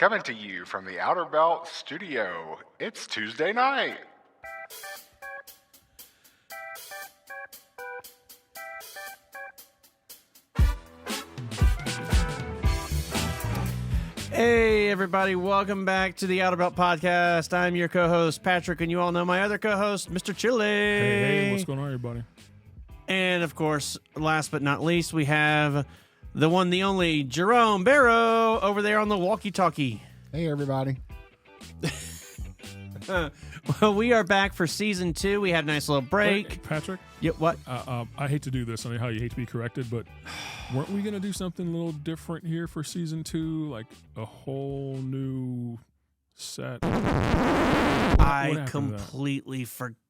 Coming to you from the Outerbelt studio, it's Tuesday night. Hey, everybody. Welcome back to the Outerbelt Podcast. I'm your co-host, Patrick, and you all know my other co-host, Mr. Chile. Hey, what's going on, everybody? And, of course, last but not least, we have the one, the only, Jerome Barrow over there on the walkie-talkie. Hey, everybody. Well, we are back for Season 2. We had a nice little break. Hey, Patrick? Yeah, what? I hate to do this. I know how you hate to be corrected, but weren't we going to do something a little different here for Season 2? Like a whole new set? I completely forgot.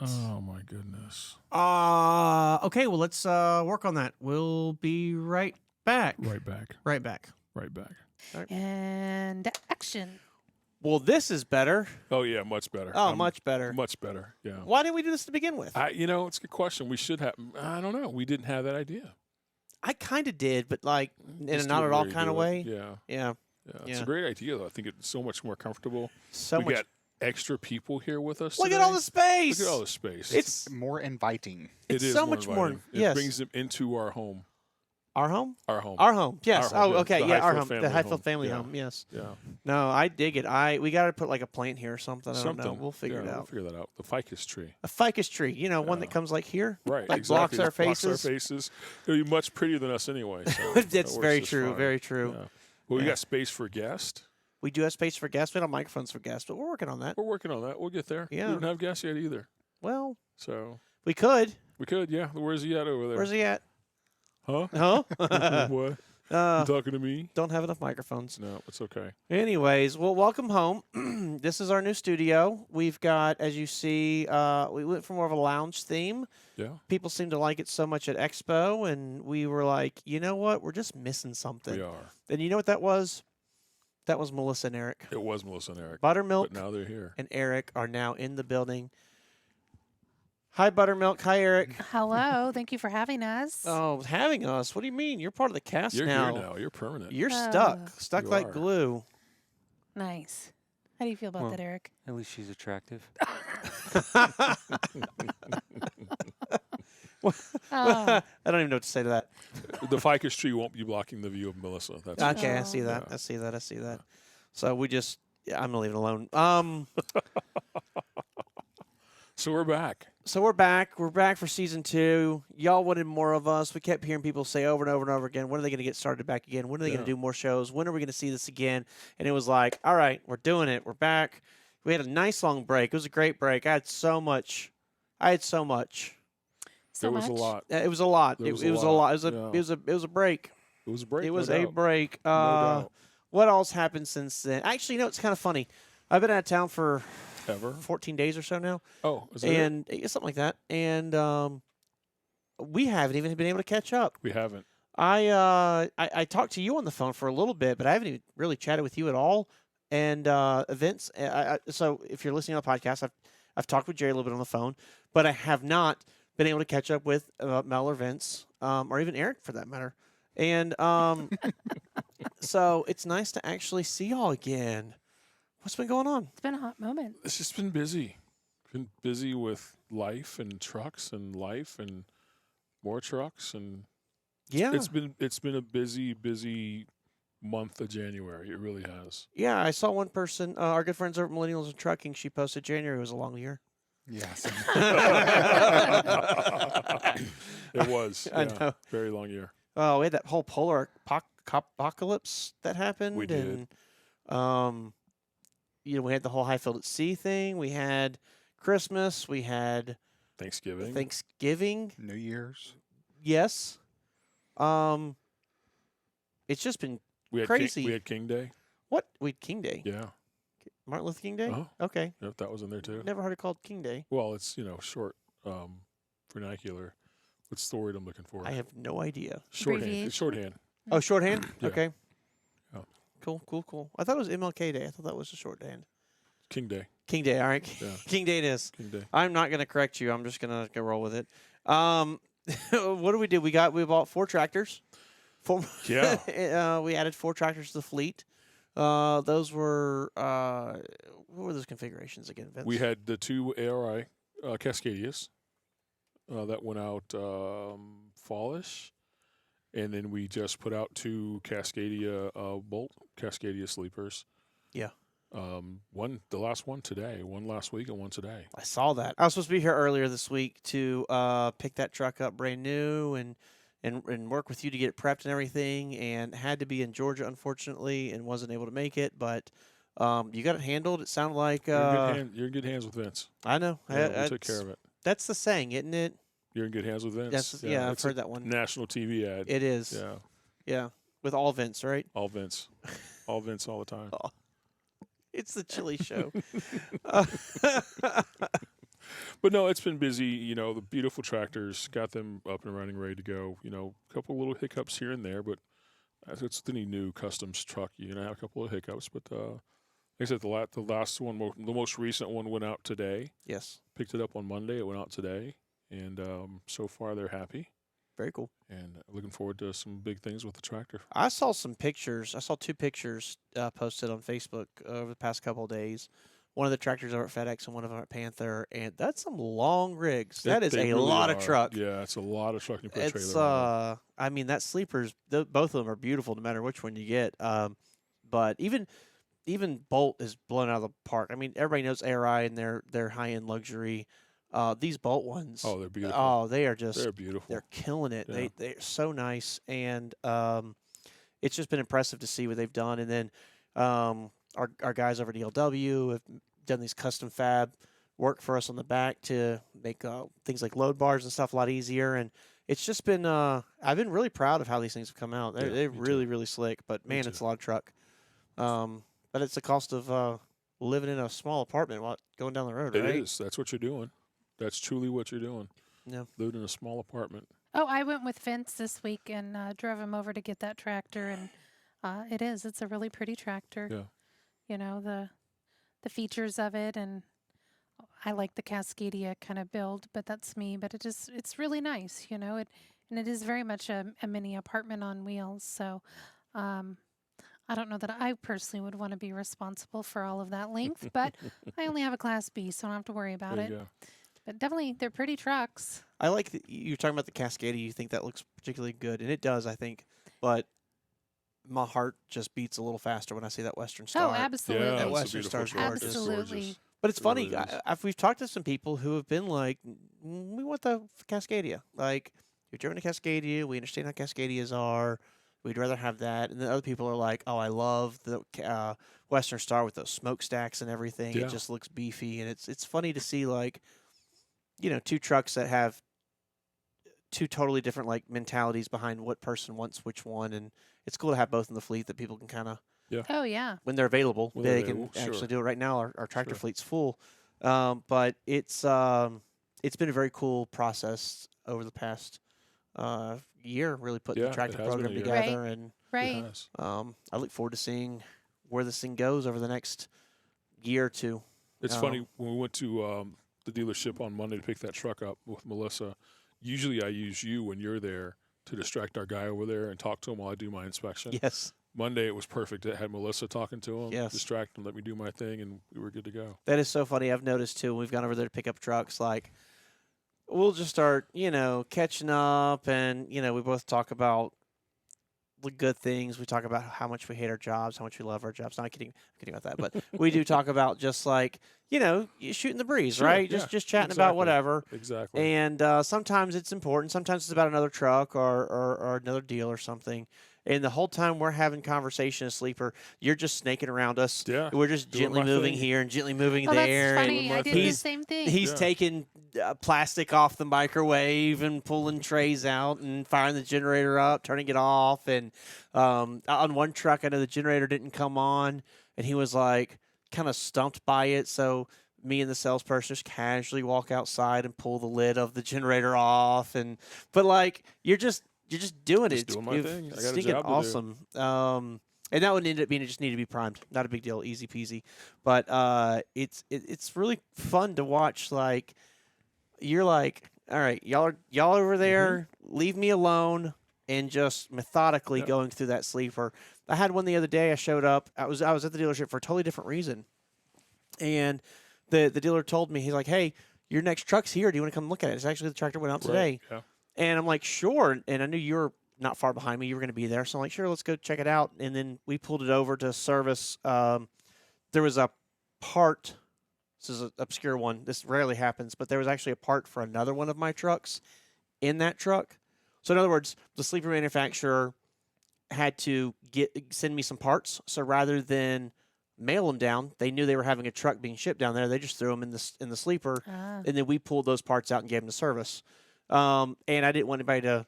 Oh, my goodness. Okay, well, let's work on that. We'll be right back. Right back. Right back. Right back. And action. Well, this is better. Oh, yeah, much better. Oh, much better. Much better, yeah. Why didn't we do this to begin with? It's a good question. We should have. I don't know. We didn't have that idea. I kind of did, but like in a Just not do it at all where you kind do of it. way. Yeah. Yeah. It's a great idea, though. I think it's so much more comfortable. So we much. got extra people here with us Look today. at all the space. Look at all the space. It's More inviting. it's It is so much more. inviting. Yes. It brings them into our home. Our home. Our home. Our home. Yes. Our home, Oh, yeah. okay. The Yeah, our Hyfield home. family The Hyfield home. family Yeah. home. Yes. Yeah. No, I dig it. We got to put like a plant here or something. I don't know. Something. We'll figure it We'll out. figure that out. The ficus tree. A ficus tree. You know, one that comes like here. Right. Like exactly. blocks our faces. Blocks our faces. It'll be much prettier than us anyway. So That's that works very just true. fine. Very true. Yeah. Well, we Yeah. got space for guests. We do have space for guests. We don't have microphones for guests, but we're working on that. We're working on that. We'll get there. Yeah. We don't have guests yet either. Well, So we could. we could, yeah. Where's he at over there? Where's he at? Huh? Huh? What? You talking to me? Don't have enough microphones. No, it's okay. Anyways, well, welcome home. This is our new studio. We've got, as you see, we went for more of a lounge theme. Yeah. People seem to like it so much at Expo, and we were like, you know what? We're just missing something. We are. And you know what that was? That was Melissa and Eric. It was Melissa and Eric. Buttermilk But now they're here. and Eric are now in the building. Hi, Buttermilk. Hi, Eric. Hello. Thank you for having us. Oh, having us? What do you mean? You're part of the cast You're now. here now. You're permanent. You're Oh. stuck You like are. glue. Nice. How do you feel about Well, that, Eric? At least she's attractive. Oh, I don't even know what to say to that. The ficus tree won't be blocking the view of Melissa. That's Okay, I Oh. see that. Yeah. I see that. I see that. So we just, I'm gonna leave it alone. So we're back. So we're back. We're back for Season 2. Y'all wanted more of us. We kept hearing people say over and over and over again, when are they gonna get started back again? When are they gonna Yeah. do more shows? When are we gonna see this again? And it was like, all right, we're doing it. We're back. We had a nice long break. It was a great break. I had so much. so There was much. a lot. It was a lot. There It was was a a lot. lot. It was a. Yeah. It was a. It was a break. It was a break. It was no a doubt. break. No doubt. What else happened since then? Actually, you know, it's kind of funny. I've been out of town for Ever? 14 days or so now, Oh, is that it? and something like that. And we haven't even been able to catch up. We haven't. I talked to you on the phone for a little bit, but I haven't even really chatted with you at all. And events. So if you're listening to the podcast, I've talked with Jerry a little bit on the phone, but I have not been able to catch up with Mel or Vince, or even Eric for that matter. And so it's nice to actually see y'all again. What's been going on? It's been a hot moment. It's just been busy. Been busy with life and trucks and life and more trucks and Yeah, it's been a busy month of January. It really has. yeah. I saw one person, our good friends over at Millennials and Trucking. She posted January was a long year. Yes. It was. I yeah, know. Very long year. Oh, we had that whole polar apocalypse that happened. We did. And, we had the whole Hyfield at Sea thing. We had Christmas. We had Thanksgiving. Thanksgiving. New Year's. Yes. It's just been we had crazy. we had King Day. what? We had King Day. Yeah. Martin Luther King Day? Uh-huh. Okay. Yep, that was in there too. Never heard it called King Day. Well, it's short vernacular. What's the word I'm looking for? I have no idea. Shorthand. Abbreviation? It's shorthand. Oh, shorthand? Yeah. Okay. Yeah. Cool. I thought it was MLK Day. I thought that was a shorthand. King Day. King Day. All right. Yeah. King Day it is. King Day. I'm not going to correct you. I'm just going to roll with it. What do? We bought 4 tractors. Yeah. We added 4 tractors to the fleet. Those were what were those configurations again, Vince? We had the 2 ARI Cascadias that went out fallish, and then we just put out 2 Cascadia Bolt Cascadia sleepers. Yeah. The last one today, one last week, and one today. I saw that. I was supposed to be here earlier this week to pick that truck up brand new and work with you to get it prepped and everything, and had to be in Georgia, unfortunately, and wasn't able to make it. But you got it handled. It sounded like You're in good hands with Vince. I know. Yeah, we took care of it. That's the saying, isn't it? You're in good hands with Vince. Yeah, I've heard that one. National TV ad. It is. Yeah. Yeah. With all Vince, right? All Vince. All Vince all the time. Oh, it's the Chili Show. But no, it's been busy. The beautiful tractors, got them up and running, ready to go. A couple little hiccups here and there, but it's any new customs truck. You're going to have a couple of hiccups. But like I said, the last one, the most recent one went out today. Yes. Picked it up on Monday. It went out today. And so far, they're happy. Very cool. And looking forward to some big things with the tractor. I saw some pictures. I saw 2 pictures posted on Facebook over the past couple of days. One of the tractors over at FedEx and one of them at Panther, and that's some long rigs. That is They a really lot of are. truck. Yeah, it's a lot of truck. You put a It's trailer on it. I mean that sleepers, both of them are beautiful no matter which one you get. But even Bolt is blown out of the park. I mean everybody knows ARI and their high end luxury. These Bolt ones. Oh, they're beautiful. Oh, they are just. They're beautiful. They're killing it. Yeah. They're so nice, and it's just been impressive to see what they've done. And then our guys over at ELW have done these custom fab work for us on the back to make things like load bars and stuff a lot easier. And it's just been I've been really proud of how these things have come out. They're really, really slick. But man, it's a lot of truck. But it's the cost of living in a small apartment while going down the road, right? It is. That's what you're doing. That's truly what you're doing. Yeah. Living in a small apartment. Oh, I went with Vince this week and drove him over to get that tractor, and it's a really pretty tractor. Yeah. The features of it, and I like the Cascadia kind of build, but that's me. But it's really nice, and it is very much a mini apartment on wheels. So, I don't know that I personally would want to be responsible for all of that length, but I only have a Class B, so I don't have to worry about There it. you go. But definitely, they're pretty trucks. I like you're talking about the Cascadia. You think that looks particularly good, and it does, I think. But my heart just beats a little faster when I see that Western Star. Oh, absolutely. Yeah, That it's a Western beautiful Star's truck. gorgeous. It's Absolutely. gorgeous. But it's It funny. really is. We've talked to some people who have been like, we want the Cascadia. Like, you've driven a Cascadia. We understand how Cascadias are. We'd rather have that. And then other people are like, oh, I love the Western Star with those smokestacks and everything. Yeah. It just looks beefy. And it's funny to see, like, 2 trucks that have 2 totally different, like, mentalities behind what person wants which one. And it's cool to have both in the fleet that people can kind of, Oh, yeah. when they're available, When they they're can available, actually sure. do it. Right now, our tractor Sure. fleet's full. But it's been a very cool process over the past year, really putting Yeah, the it tractor has been program a year. together. And Right. It has. I look forward to seeing where this thing goes over the next year or 2. It's funny, when we went to the dealership on Monday to pick that truck up with Melissa, usually I use you when you're there to distract our guy over there and talk to him while I do my inspection. Yes, Monday it was perfect. I had Melissa talking to him, Yes. distract him, let me do my thing, and we were good to go. that is so funny. I've noticed, too, when we've gone over there to pick up trucks, like, we'll just start, catching up, and, we both talk about the good things. We talk about how much we hate our jobs, how much we love our jobs. Not kidding about that, but we do talk about just like, shooting the breeze, Sure, right? yeah, Just chatting about exactly. whatever. Exactly. And sometimes it's important. Sometimes it's about another truck or another deal or something. And the whole time we're having conversation as Sleeper, you're just snaking around us. Yeah, We're just doing gently my moving thing. here and gently moving Oh, there. that's and funny. my I did thing. the same thing. He's Yeah. taking plastic off the microwave and pulling trays out and firing the generator up, turning it off. And on one truck, I know the generator didn't come on, and he was like kind of stumped by it. So me and the salesperson just casually walk outside and pull the lid of the generator off. But like you're just doing Just it. doing my You've thing. I got a stinking job to do. awesome. And that would end up being it just needed to be primed. Not a big deal, easy peasy. But it's really fun to watch. Like you're like, all right, y'all over there, leave me alone, and just methodically going through that sleeper. I had one the other day. I showed up. I was at the dealership for a totally different reason, and the dealer told me, he's like, "Hey, your next truck's here. Do you want to come look at it? It's actually the tractor went out today." Yeah. And I'm like, "Sure." And I knew you were not far behind me. You were going to be there, so I'm like, "Sure, let's go check it out." And then we pulled it over to service. There was a part. This is an obscure one. This rarely happens, but there was actually a part for another one of my trucks in that truck. So in other words, the sleeper manufacturer had to send me some parts. So rather than mail them down, they knew they were having a truck being shipped down there. They just threw them in the sleeper, and then we pulled those parts out and gave them to service. And I didn't want anybody to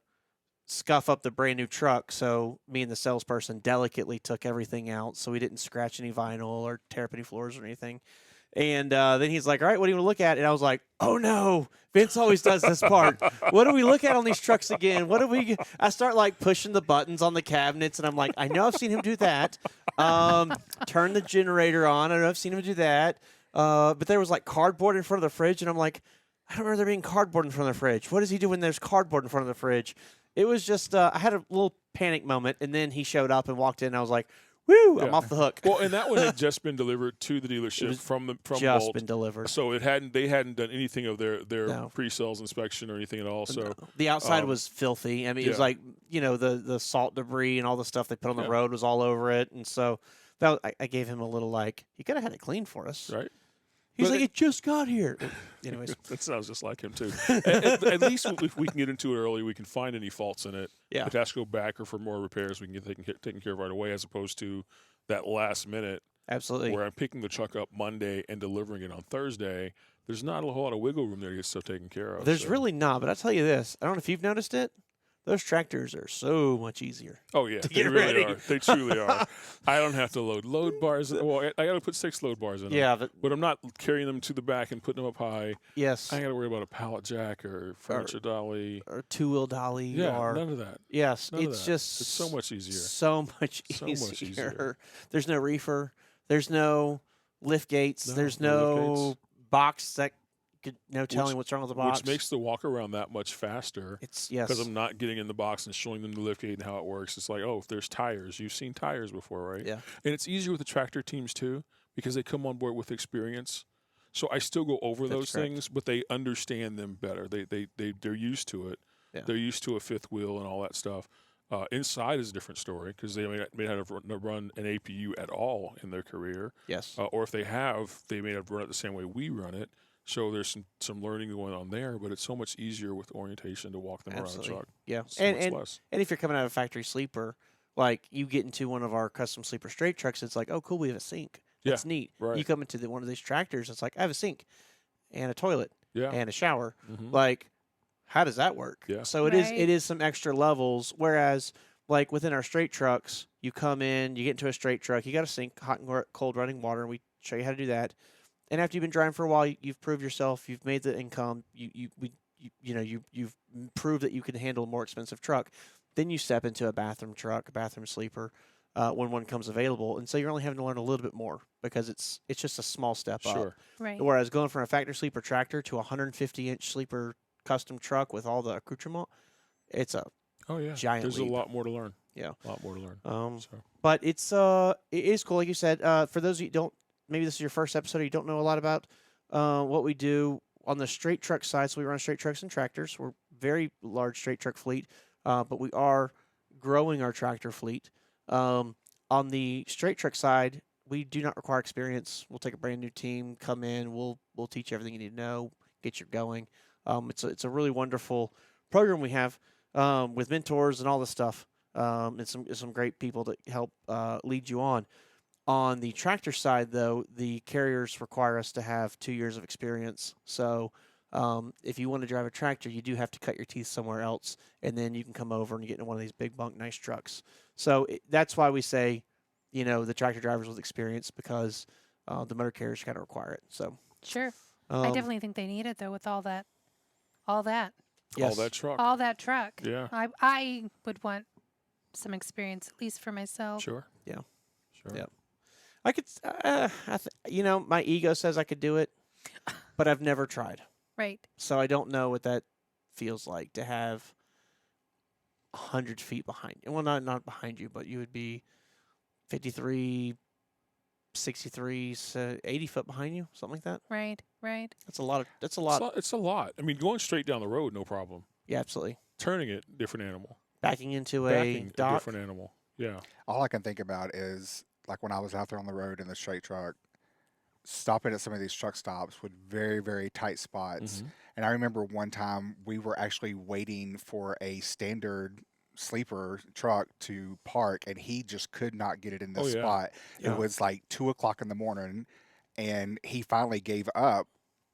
scuff up the brand new truck, so me and the salesperson delicately took everything out so we didn't scratch any vinyl or tear up any floors or anything. And then he's like, "All right, what do you want to look at?" And I was like, "Oh no, Vince always does this part. What do we look at on these trucks again? What do we?" I start like pushing the buttons on the cabinets, and I'm like, "I know I've seen him do that. Turn the generator on. I know I've seen him do that. But there was like cardboard in front of the fridge, and I'm like, I don't remember there being cardboard in front of the fridge. What does he do when there's cardboard in front of the fridge?" It was just I had a little panic moment, and then he showed up and walked in, and I was like, "Woo, I'm off the hook." Well, and that one had just been delivered to the dealership from just Bolt. been delivered. So they hadn't done anything of their pre-sales inspection or anything at all. So no. The outside was filthy. I mean, it was like, the salt debris and all the stuff they put on the road was all over it. And so I gave him a little like, "You could have had it cleaned for us." Right. He's like, "It just got here." Anyways. That sounds just like him, too. at least if we can get into it early, we can find any faults in it. Yeah. If it has to go back or for more repairs, we can get taken care of right away, as opposed to that last minute. Absolutely. Where I'm picking the truck up Monday and delivering it on Thursday. There's not a whole lot of wiggle room there to get stuff taken care of. There's really not, but I'll tell you this. I don't know if you've noticed it. Those tractors are so much easier. Oh, yeah. They really are. They truly are. I don't have to load bars. Well, I got to put 6 load bars in them. Yeah. But I'm not carrying them to the back and putting them up high. Yes. I got to worry about a pallet jack or furniture dolly. Or two-wheel dolly. Yeah, or, none of that. Yes. None it's just it's so much easier. So much easier. There's no reefer. There's no lift gates. There's no box that no telling what's wrong with the box. Which makes the walk around that much faster. Because I'm not getting in the box and showing them the lift gate and how it works. It's like, oh, if there's tires. You've seen tires before, right? Yeah. And it's easier with the tractor teams, too, because they come on board with experience. So I still go over those things, but they understand them better. They're used to it. Yeah. They're used to a fifth wheel and all that stuff. Inside is a different story because they may not have run an APU at all in their career. Yes. Or if they have, they may have run it the same way we run it. So there's some learning going on there, but it's so much easier with orientation to walk them around the truck. Yeah, so and if you're coming out of a factory sleeper, like you get into one of our custom sleeper straight trucks, it's like, "Oh, cool, we have a sink. That's neat." Right. You come into one of these tractors, it's like, "I have a sink and a toilet and a shower." Mm-hmm. Like, how does that work? Yeah. So it is some extra levels. Whereas, like within our straight trucks, you come in, you get into a straight truck, you got a sink, hot and cold running water, and we show you how to do that. And after you've been driving for a while, you've proved yourself. You've made the income. You've proved that you can handle a more expensive truck. Then you step into a bathroom truck, a bathroom sleeper, when one comes available, and so you're only having to learn a little bit more because it's just a small step up. Right. Whereas going from a factory sleeper tractor to a 150-inch sleeper custom truck with all the accoutrement, it's a giant There's leap. a lot more to learn. Yeah, a lot more to learn. But it is cool, like you said. For those of you who don't. Maybe this is your first episode or you don't know a lot about what we do on the straight truck side. So we run straight trucks and tractors. We're very large straight truck fleet, but we are growing our tractor fleet. On the straight truck side, we do not require experience. We'll take a brand new team, come in, we'll teach you everything you need to know, get you going. It's a really wonderful program we have with mentors and all this stuff, and some great people that help lead you on. On the tractor side, though, the carriers require us to have 2 years of experience. So if you want to drive a tractor, you do have to cut your teeth somewhere else, and then you can come over and get into one of these big bunk nice trucks. So that's why we say, the tractor drivers with experience, because the motor carriers kind of require it. So sure, I definitely think they need it though with all that. Yes. All that truck. Yeah, I would want some experience at least for myself. Sure. Yeah. Sure. Yeah. I could, my ego says I could do it, but I've never tried. Right. So I don't know what that feels like to have 100 feet behind you. Well, not behind you, but you would be 53, 63, so 80 foot behind you, something like that. Right. That's a lot. That's a lot. It's a lot. I mean, going straight down the road, no problem. Yeah, absolutely. Turning it, different animal. Backing into Backing, a dock. different animal. Yeah. All I can think about is like when I was out there on the road in the straight truck, stopping at some of these truck stops with very, very tight spots. Mhm. And I remember one time we were actually waiting for a standard sleeper truck to park, and he just could not get it in the Oh, yeah. spot. Yeah. It was like 2 o'clock in the morning, and he finally gave up.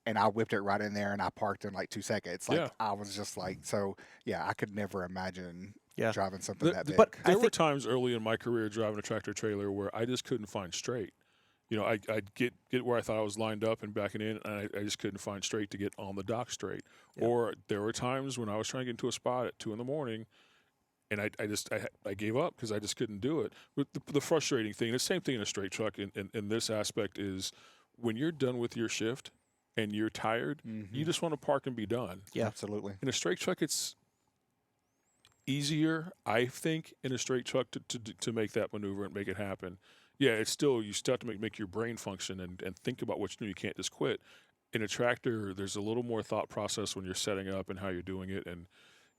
And I whipped it right in there, and I parked in like 2 seconds. Like Yeah. I was just like, so yeah, I could never imagine Yeah. driving something that big. but I There were think- times early in my career driving a tractor trailer where I just couldn't find straight. You know, I'd get where I thought I was lined up and backing in, and I just couldn't find straight to get on the dock straight. Yeah. Or there were times when I was trying to get into a spot at 2 a.m, and I gave up because I just couldn't do it. But the frustrating thing, the same thing in a straight truck in this aspect is when you're done with your shift and you're tired, you just want to park and be done. Yeah. Absolutely. In a straight truck, it's easier, I think, in a straight truck to make that maneuver and make it happen. Yeah, it's still, you still have to make your brain function and think about what you do. You can't just quit. In a tractor, there's a little more thought process when you're setting up and how you're doing it. And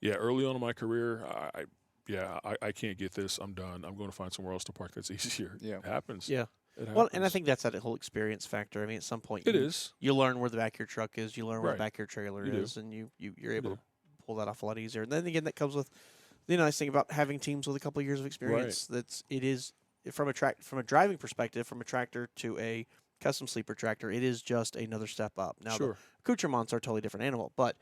yeah, early on in my career, I can't get this. I'm done. I'm going to find somewhere else to park that's easier. Yeah. It happens. Yeah. It happens. Well, and I think that's that whole experience factor. I mean, at some point, it is. you learn where the back of your truck is, you learn where the Right. back of your trailer You do. is, and you're able do. to pull that off a lot easier. And then again, that comes with the nice thing about having teams with a couple of years of experience. It is from a driving perspective, from a tractor to a custom sleeper tractor, it is just another step up. Now, Sure. the accoutrements are a totally different animal, but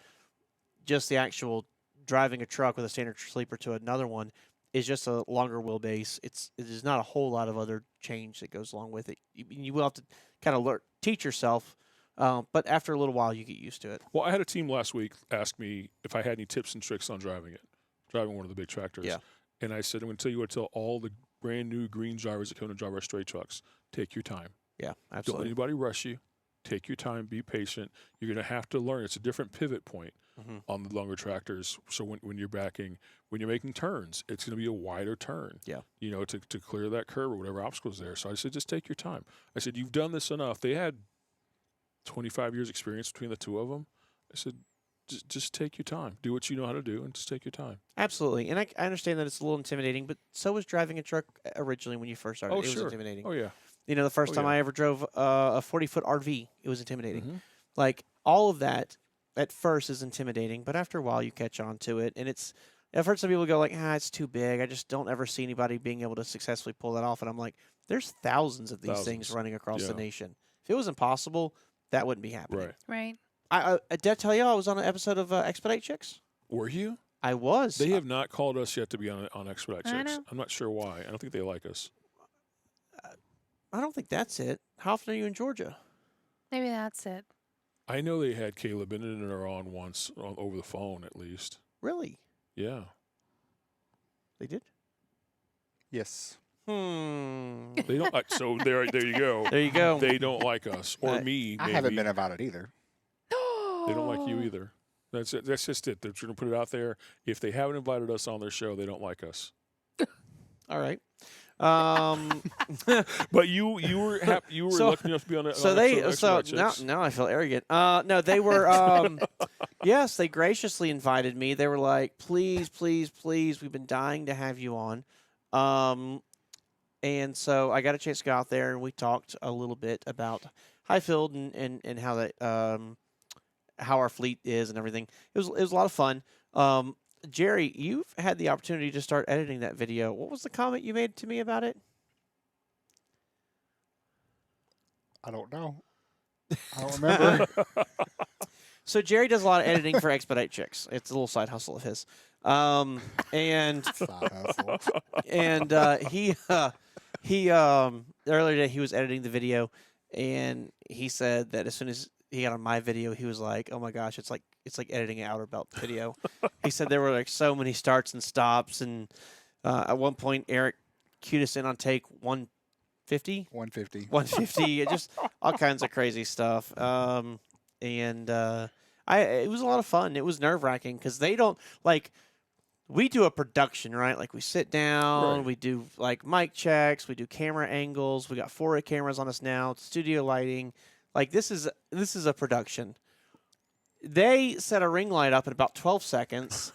just the actual driving a truck with a standard sleeper to another one is just a longer wheelbase. It is not a whole lot of other change that goes along with it. You will have to kind of teach yourself, but after a little while, you get used to it. Well, I had a team last week ask me if I had any tips and tricks on driving one of the big tractors. Yeah. And I said, I'm going to tell you what to tell all the brand new green drivers that come to drive our straight trucks. Take your time. Yeah, Don't let absolutely. anybody rush you. Take your time. Be patient. You're going to have to learn. It's a different pivot point Mhm. on the longer tractors. So when you're backing, when you're making turns, it's going to be a wider turn. Yeah. You know, to clear that curve or whatever obstacle's there. So I said, just take your time. I said, you've done this enough. They had 25 years experience between the two of them. I said, just take your time. Do what you know how to do and just take your time. Absolutely. And I understand that it's a little intimidating, but so was driving a truck originally when you first started. Oh, It was sure. intimidating. Oh, yeah. You know, the first Oh, time yeah. I ever drove a 40-foot RV, it was intimidating. Mhm. Like, all of that at first is intimidating, but after a while you catch on to it. And I've heard some people go like, it's too big. I just don't ever see anybody being able to successfully pull that off. And I'm like, there's thousands of these things Thousands. running across the Yeah. nation. If it was impossible, that wouldn't be happening. Right. Right. Did I tell you I was on an episode of Expedite Chicks? Were you? I was. They have not called us yet to be on Expedite I Chicks. know. I'm not sure why. I don't think they like us. I don't think that's it. How often are you in Georgia? Maybe that's it. I know they had Caleb in it or on once over the phone at least. Really? Yeah. They did? Yes. They don't like, so there you go. There you go. They don't like us or me. I haven't maybe. been invited either. They don't like you either. That's it. That's just it. They're trying to put it out there. If they haven't invited us on their show, they don't like us. All right. But you were happy. You were So- lucky enough to be on. So on they Expedite now Chicks. I feel arrogant. No, they were yes, they graciously invited me. They were like, "Please, please, please, we've been dying to have you on." And so I got a chance to go out there and we talked a little bit about Hyfield and how that how our fleet is and everything. It was a lot of fun. Jerry, you've had the opportunity to start editing that video. What was the comment you made to me about it? I don't know. I don't remember. So Jerry does a lot of editing for Expedite Chicks. It's a little side hustle of his. And Side hustle. and he earlier today he was editing the video, and he said that as soon as he got on my video, he was like, "Oh my gosh, it's like editing an Outerbelt video." He said there were like so many starts and stops, and at one point Eric cued us in on take 150. 150. 150, just all kinds of crazy stuff. It was a lot of fun. It was nerve wracking because they don't like we do a production, right? Like we sit down, Right. we do like mic checks, we do camera angles. We got 4 cameras on us now, studio lighting. Like this is a production. They set a ring light up in about 12 seconds,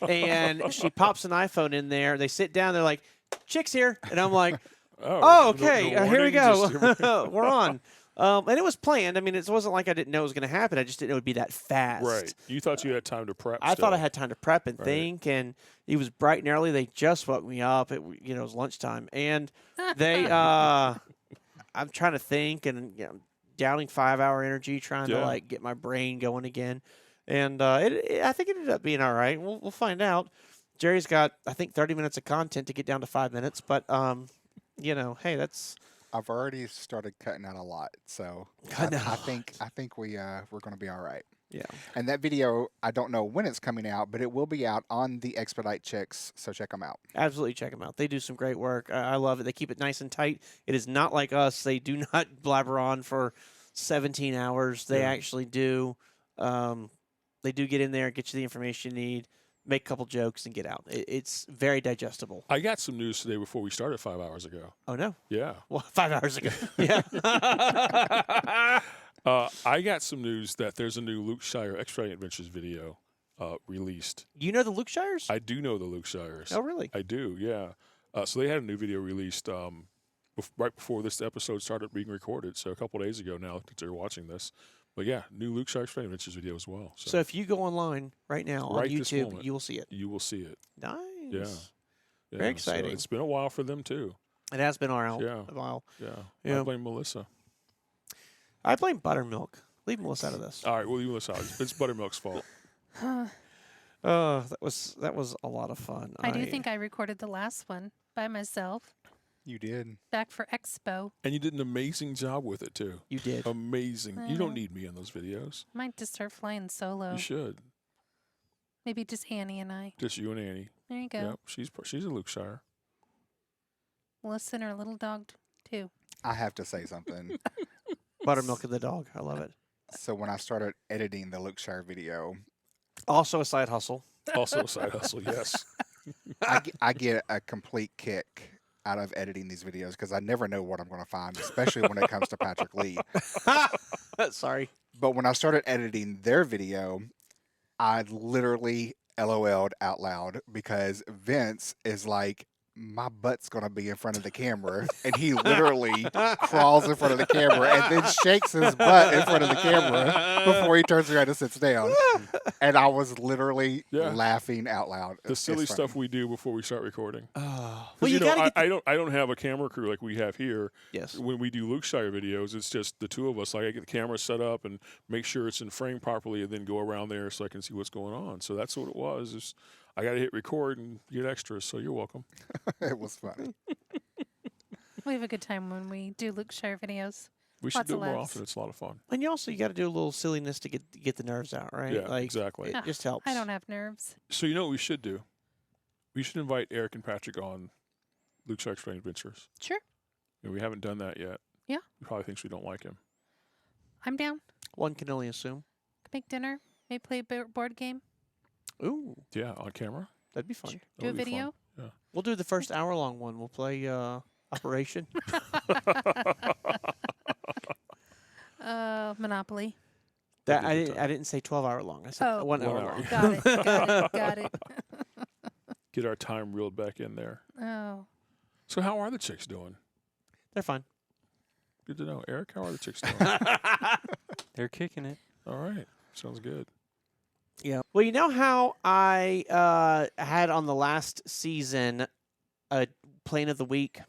and she pops an iPhone in there. They sit down. They're like, "Chick's here," and I'm like, "Oh, okay, here we go. We're on." And it was planned. I mean, it wasn't like I didn't know it was going to happen. I just didn't know it would be that fast. Right. You thought you had time to prep. I thought I still. had time to prep and Right. think, and it was bright and early. They just woke me up. It was lunchtime, and they I'm trying to think and downing 5-hour energy, trying to Yeah. like get my brain going again, and I think it ended up being all right. We'll find out. Jerry's got I think 30 minutes of content to get down to 5 minutes, but hey, that's. I've already started cutting out a lot, so Cutting out a I lot. think we're going to be all right. Yeah. And that video, I don't know when it's coming out, but it will be out on the Expedite Chicks, so check them out. Absolutely check them out. They do some great work. I love it. They keep it nice and tight. It is not like us. They do not blabber on for 17 hours. They Yeah. actually do. They do get in there, get you the information you need, make a couple jokes, and get out. It's very digestible. I got some news today before we started 5 hours ago. Oh, no. Yeah. Well, 5 hours ago. Yeah. I got some news that there's a new Luke Shire X-Ray Adventures video released. You know the Luke Shires? I do know the Luke Shires. Oh, really? I do, yeah. So they had a new video released right before this episode started being recorded. So a couple days ago now that you're watching this. But yeah, new Luke Shire X-Ray Adventures video as well. So if you go online right now on Right this YouTube, moment. you will see it. You will see it. Nice. Yeah. Yeah, Very exciting. So it's been a while for them too. It has been a Yeah. while. Yeah. Yeah. I blame Melissa. I blame Buttermilk. Leave Melissa out of this. All right, well, you Melissa out. It's Buttermilk's fault. Oh, that was a lot of fun. I do think I recorded the last one by myself You did. back for Expo. And you did an amazing job with it too. you did. Amazing. I You don't know. need me in those videos. Might just start flying solo. You should. Maybe just Annie and I. Just you and Annie. There you go. Yep. She's a Luke Shire. Melissa and her little dog too. I have to say something. Buttermilk and the dog. I love it. So when I started editing the Luke Shire video, Also a side hustle. Also a side hustle, yes. I get a complete kick out of editing these videos because I never know what I'm going to find, especially when it comes to Patrick Lee. Sorry. But when I started editing their video, I literally LOL'd out loud because Vince is like, my butt's going to be in front of the camera. And he literally crawls in front of the camera and then shakes his butt in front of the camera before he turns around and sits down. And I was literally Yeah. laughing out loud. The silly It's stuff funny. we do before we start recording. Oh. 'Cause, Well, you know, gotta get. I don't have a camera crew like we have here. Yes. When we do Luke Shire videos, it's just the two of us. Like I get the camera set up and make sure it's in frame properly, and then go around there so I can see what's going on. So that's what it was. Is I got to hit record and get extras. So you're welcome. It was funny. We have a good time when we do Luke Shire videos. We should Lots do of it more laughs. often. It's a lot of fun. And you got to do a little silliness to get the nerves out, right? Yeah, like, exactly. It just helps. I don't have nerves. So you know what we should do? We should invite Eric and Patrick on Luke Shire Explained Adventures. Sure. And we haven't done that yet. Yeah. He probably thinks we don't like him. I'm down. One can only assume. Make dinner. Maybe play a board game. Ooh, Yeah, on camera. that'd be fun. Do a That'll be fun. video. We'll do the first hour-long one. We'll play Operation. Monopoly. That That'd be a good I didn't say 12-hour long. I said Oh. 1 1 hour hour. long. Got it. Got it. Got it. Get our time reeled back in there. Oh. So how are the chicks doing? They're fine. Good to know. Eric, how are the chicks doing? They're kicking it. All right. Sounds good. Yeah. Well, you know how I had on the last season a plane of the week?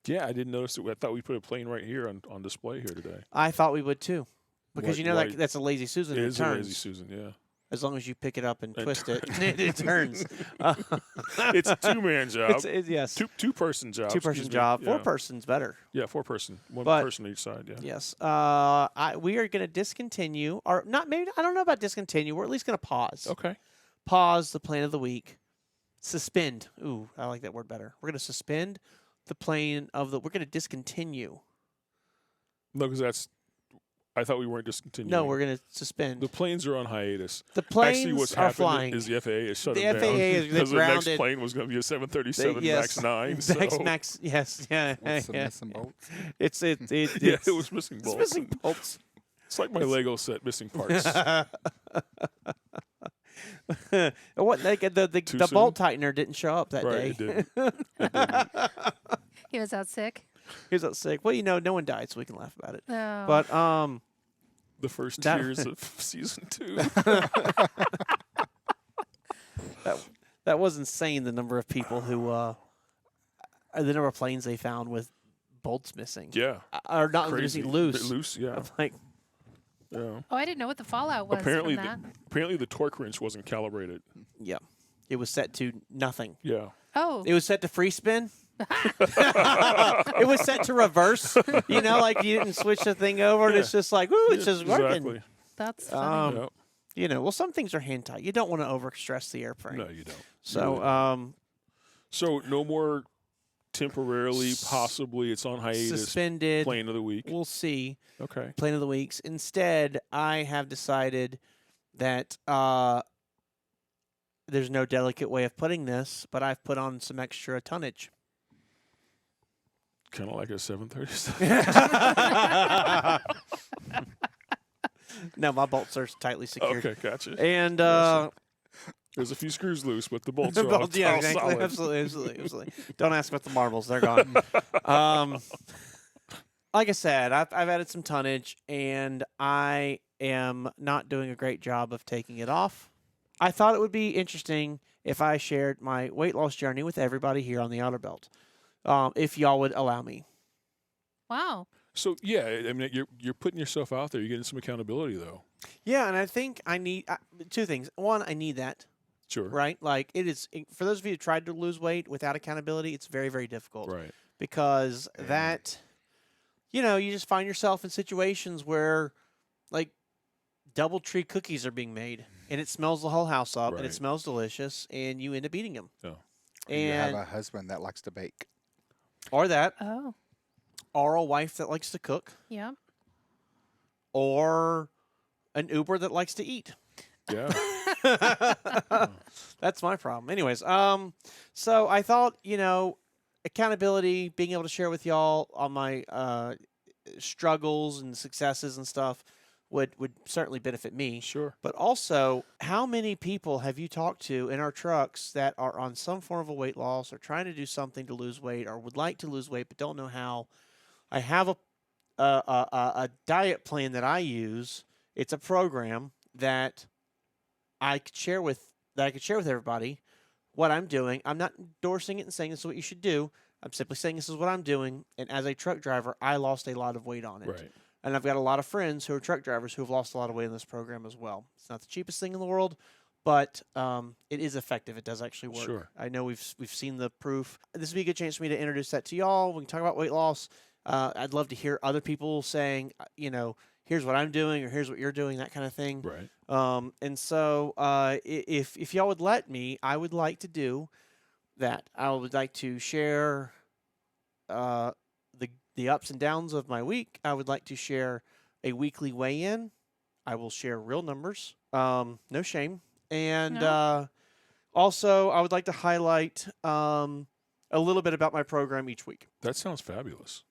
Yeah, I didn't notice it. I thought we put a plane right here on display here today. I thought we would too. Because White- white- that's a lazy Susan. It It is a turns. lazy Susan, yeah. As long as you pick it up and And twist it, turn- it turns. It's a two-man job. Yes. Two-person job. Two-person excuse me. job. Yeah. 4-person's better. Yeah, 4-person. One But- person each side, yeah. Yes. We are going to discontinue, or not. Maybe I don't know about discontinue. We're at least going to pause. Okay. Pause the plan of the week. Suspend. Ooh, I like that word better. We're going to suspend the plan of the. We're going to discontinue. No, because I thought we weren't discontinuing. No, we're going to suspend. The planes are on hiatus. The planes Actually, what's are happened flying. is the FAA is shut The them FAA down is because the grounded. next plane was going to be a 737 yes, MAX 9. So. Max, yes, yeah, What's the yeah. missing bolts? Yeah, it was missing It's bolts. missing bolts. It's like my Lego set missing parts. What? The bolt tightener didn't show up that Right, day. it didn't. He was out sick. He was out sick. Well, no one died, so we can laugh about it. Oh. But The first That- tears of season 2. that was insane. The number of people who, the number of planes they found with bolts missing. Yeah. Or not Crazy. missing, loose. Loose, yeah. I'm like, Yeah. Oh, I didn't know what the fallout was Apparently, from that. apparently the torque wrench wasn't calibrated. yeah, it was set to nothing. Yeah. Oh, It was set to free spin. It was set to reverse. Like you didn't switch the thing over, and Yeah. it's just like, ooh, it's just working. Exactly. that's funny. Yep. Well, some things are hand tight. You don't want to overstress the airframe. No, you don't. So, Really. So no more temporarily, possibly it's on hiatus. suspended. Plane of the week. We'll see. Okay. Plane of the weeks. Instead, I have decided that there's no delicate way of putting this, but I've put on some extra tonnage. Kind of like a 737. No, my bolts are tightly secured. Okay, gotcha. And There's a few screws loose, but the bolts are all, yeah, all exactly. solid. Absolutely. Don't ask about the marbles; they're gone. Like I said, I've added some tonnage, and I am not doing a great job of taking it off. I thought it would be interesting if I shared my weight loss journey with everybody here on the Outerbelt, if y'all would allow me. Wow. So yeah, I mean, you're putting yourself out there. You're getting some accountability, though. Yeah, and I think I need two things. One, I need that. Sure. Right? Like for those of you who tried to lose weight without accountability, it's very, very difficult. Right. Because that, you just find yourself in situations where, like, DoubleTree cookies are being made, and it smells the whole house up, and it Right. smells delicious, and you end up eating them. Yeah. You have And a husband that likes to bake. or that, Oh, or a wife that likes to cook, yeah. or an Uber that likes to eat. Yeah. That's my problem. Anyways, so I thought, accountability, being able to share with y'all on my struggles and successes and stuff would certainly benefit me. Sure. But also, how many people have you talked to in our trucks that are on some form of a weight loss or trying to do something to lose weight or would like to lose weight but don't know how? I have a diet plan that I use. It's a program that I could share with everybody what I'm doing. I'm not endorsing it and saying this is what you should do. I'm simply saying this is what I'm doing. And as a truck driver, I lost a lot of weight on it. Right. And I've got a lot of friends who are truck drivers who have lost a lot of weight in this program as well. It's not the cheapest thing in the world, but it is effective. It does actually work. Sure. I know we've seen the proof. This would be a good chance for me to introduce that to y'all. We can talk about weight loss. I'd love to hear other people saying, here's what I'm doing or here's what you're doing, that kind of thing. Right. And so if y'all would let me, I would like to do that. I would like to share the ups and downs of my week. I would like to share a weekly weigh-in. I will share real numbers. No shame. And also, I would like to highlight a little bit about my program each week. That sounds fabulous.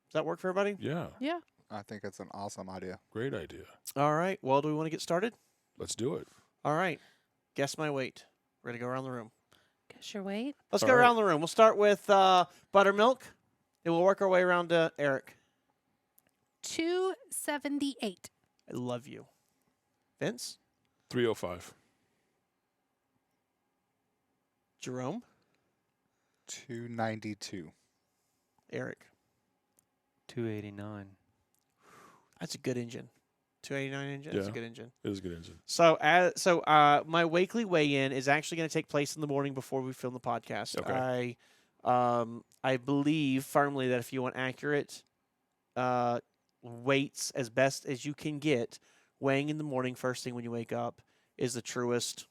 Does that work for everybody? Yeah. Yeah. I think it's an awesome idea. Great idea. All right. Well, do we want to get started? Let's do it. All right. Guess my weight. We're going to go around the room. Guess your weight. Let's All go right. around the room. We'll start with buttermilk, and we'll work our way around to Eric. 278. I love you. Vince? 305. Jerome? 292. Eric? 289. That's a good engine. 289 engine? That's a Yeah. good engine. It is a good engine. So, my weekly weigh-in is actually going to take place in the morning before we film the podcast. Okay. I believe firmly that if you want accurate weights as best as you can get, weighing in the morning first thing when you wake up is the truest,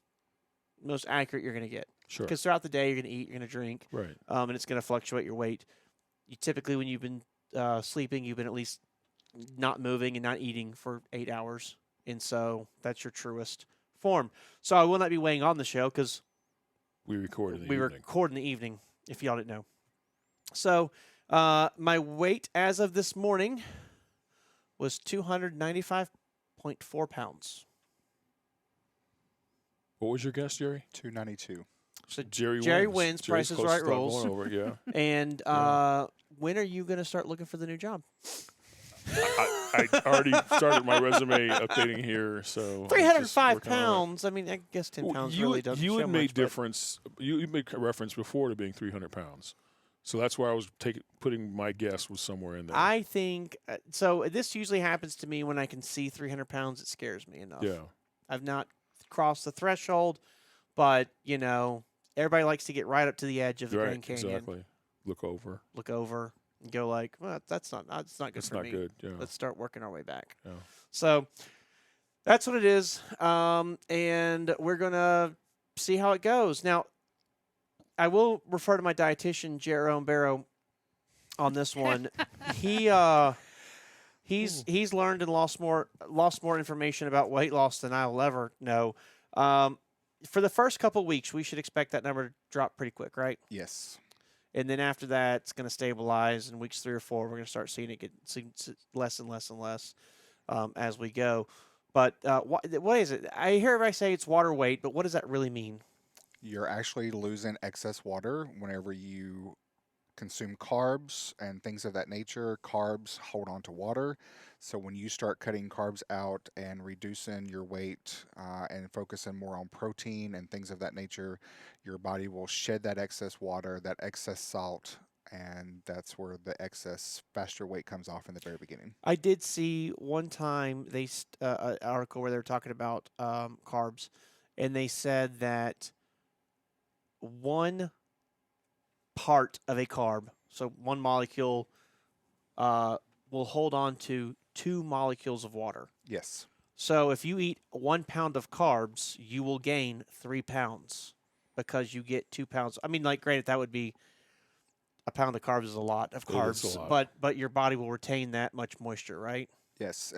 most accurate you're going to get. Sure. Because throughout the day you're going to eat, you're going to drink, Right. and it's going to fluctuate your weight. You typically, when you've been sleeping, you've been at least not moving and not eating for 8 hours. And so that's your truest form. So I will not be weighing on the show because We record in the we evening. record in the evening, if y'all didn't know. So my weight as of this morning was 295.4 pounds. What was your guess, Jerry? 292. So Jerry wins. Jerry's Price is close Right to that rules. going over, yeah. And Yeah. when are you going to start looking for the new job? I already started my resume updating here, so I'm just 305 working on it. pounds. I mean, I guess 10 Well, pounds you, really doesn't you show had made much, but- difference. You made a reference before to being 300 pounds, so that's where I was putting my guess was somewhere in there. I think so. This usually happens to me when I can see 300 pounds. It scares me enough. yeah, I've not crossed the threshold, but everybody likes to get right up to the edge of the right, Grand Canyon, exactly. Look over. look over, and go like, "Well, that's not good It's for not me. good. Yeah. Let's start working our way back." Yeah. So that's what it is, and we're gonna see how it goes. Now, I will refer to my dietitian, Jerome Barrow, on this one. He's learned and lost more information about weight loss than I'll ever know. For the first couple weeks, we should expect that number to drop pretty quick, right? Yes. And then after that, it's going to stabilize. In weeks 3 or 4, we're going to start seeing it get less and less and less as we go. But what is it? I hear everybody say it's water weight, but what does that really mean? You're actually losing excess water whenever you consume carbs and things of that nature. Carbs hold on to water. So when you start cutting carbs out and reducing your weight and focusing more on protein and things of that nature, your body will shed that excess water, that excess salt, and that's where the excess faster weight comes off in the very beginning. I did see one time an article where they were talking about carbs, and they said that one part of a carb, so one molecule, will hold on to 2 molecules of water. Yes. So if you eat 1 pound of carbs, you will gain 3 pounds because you get 2 pounds. I mean, like, granted, that would be a pound of carbs is a lot of It is carbs, a lot. but your body will retain that much moisture, right? Yes.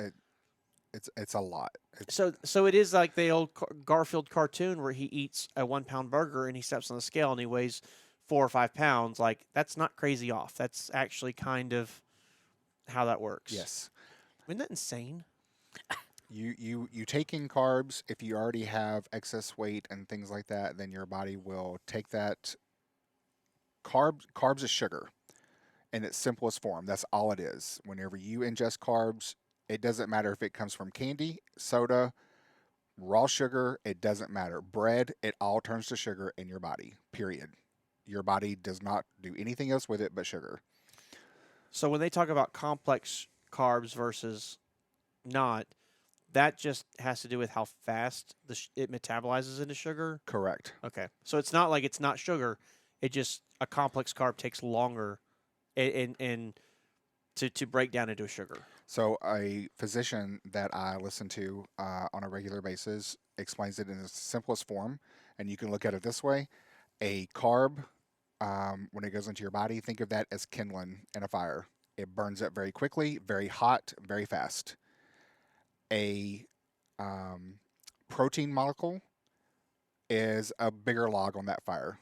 It's a lot. So it is like the old Garfield cartoon where he eats a 1 pound burger and he steps on the scale and he weighs 4 or 5 pounds. Like, that's not crazy off. That's actually kind of how that works. Yes. Isn't that insane? You take in carbs. If you already have excess weight and things like that, then your body will take that. Carbs is sugar in its simplest form. That's all it is. Whenever you ingest carbs, it doesn't matter if it comes from candy, soda, raw sugar, it doesn't matter. Bread, it all turns to sugar in your body, period. Your body does not do anything else with it but sugar. So when they talk about complex carbs versus not, that just has to do with how fast it metabolizes into sugar. Correct. Okay. So it's not like it's not sugar. It just, a complex carb takes longer and to break down into a sugar. So a physician that I listen to on a regular basis explains it in its simplest form, and you can look at it this way. A carb, when it goes into your body, think of that as kindling in a fire. It burns up very quickly, very hot, very fast. A protein molecule is a bigger log on that fire.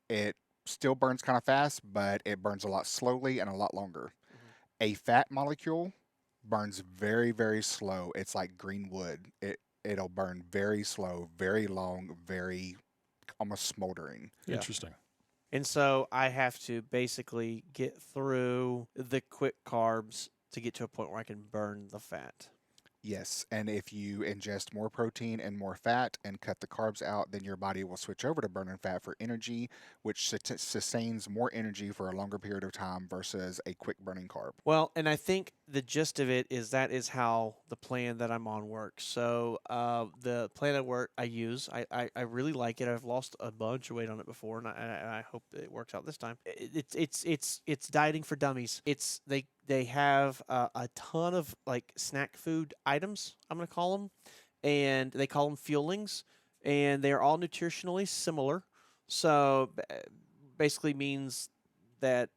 It still burns kind of fast, but it burns a lot slowly and a lot longer. A fat molecule burns very, very slow. It's like green wood. It'll burn very slow, very long, very almost smoldering. Yeah. Interesting. And so I have to basically get through the quick carbs to get to a point where I can burn the fat. Yes, and if you ingest more protein and more fat and cut the carbs out, then your body will switch over to burning fat for energy, which sustains more energy for a longer period of time versus a quick burning carb. Well, and I think the gist of it is that is how the plan that I'm on works. So the plan I use, I really like it. I've lost a bunch of weight on it before, and I hope it works out this time. It's dieting for dummies. They have a ton of like snack food items, I'm going to call them, and they call them fuelings, and they are all nutritionally similar. So basically means that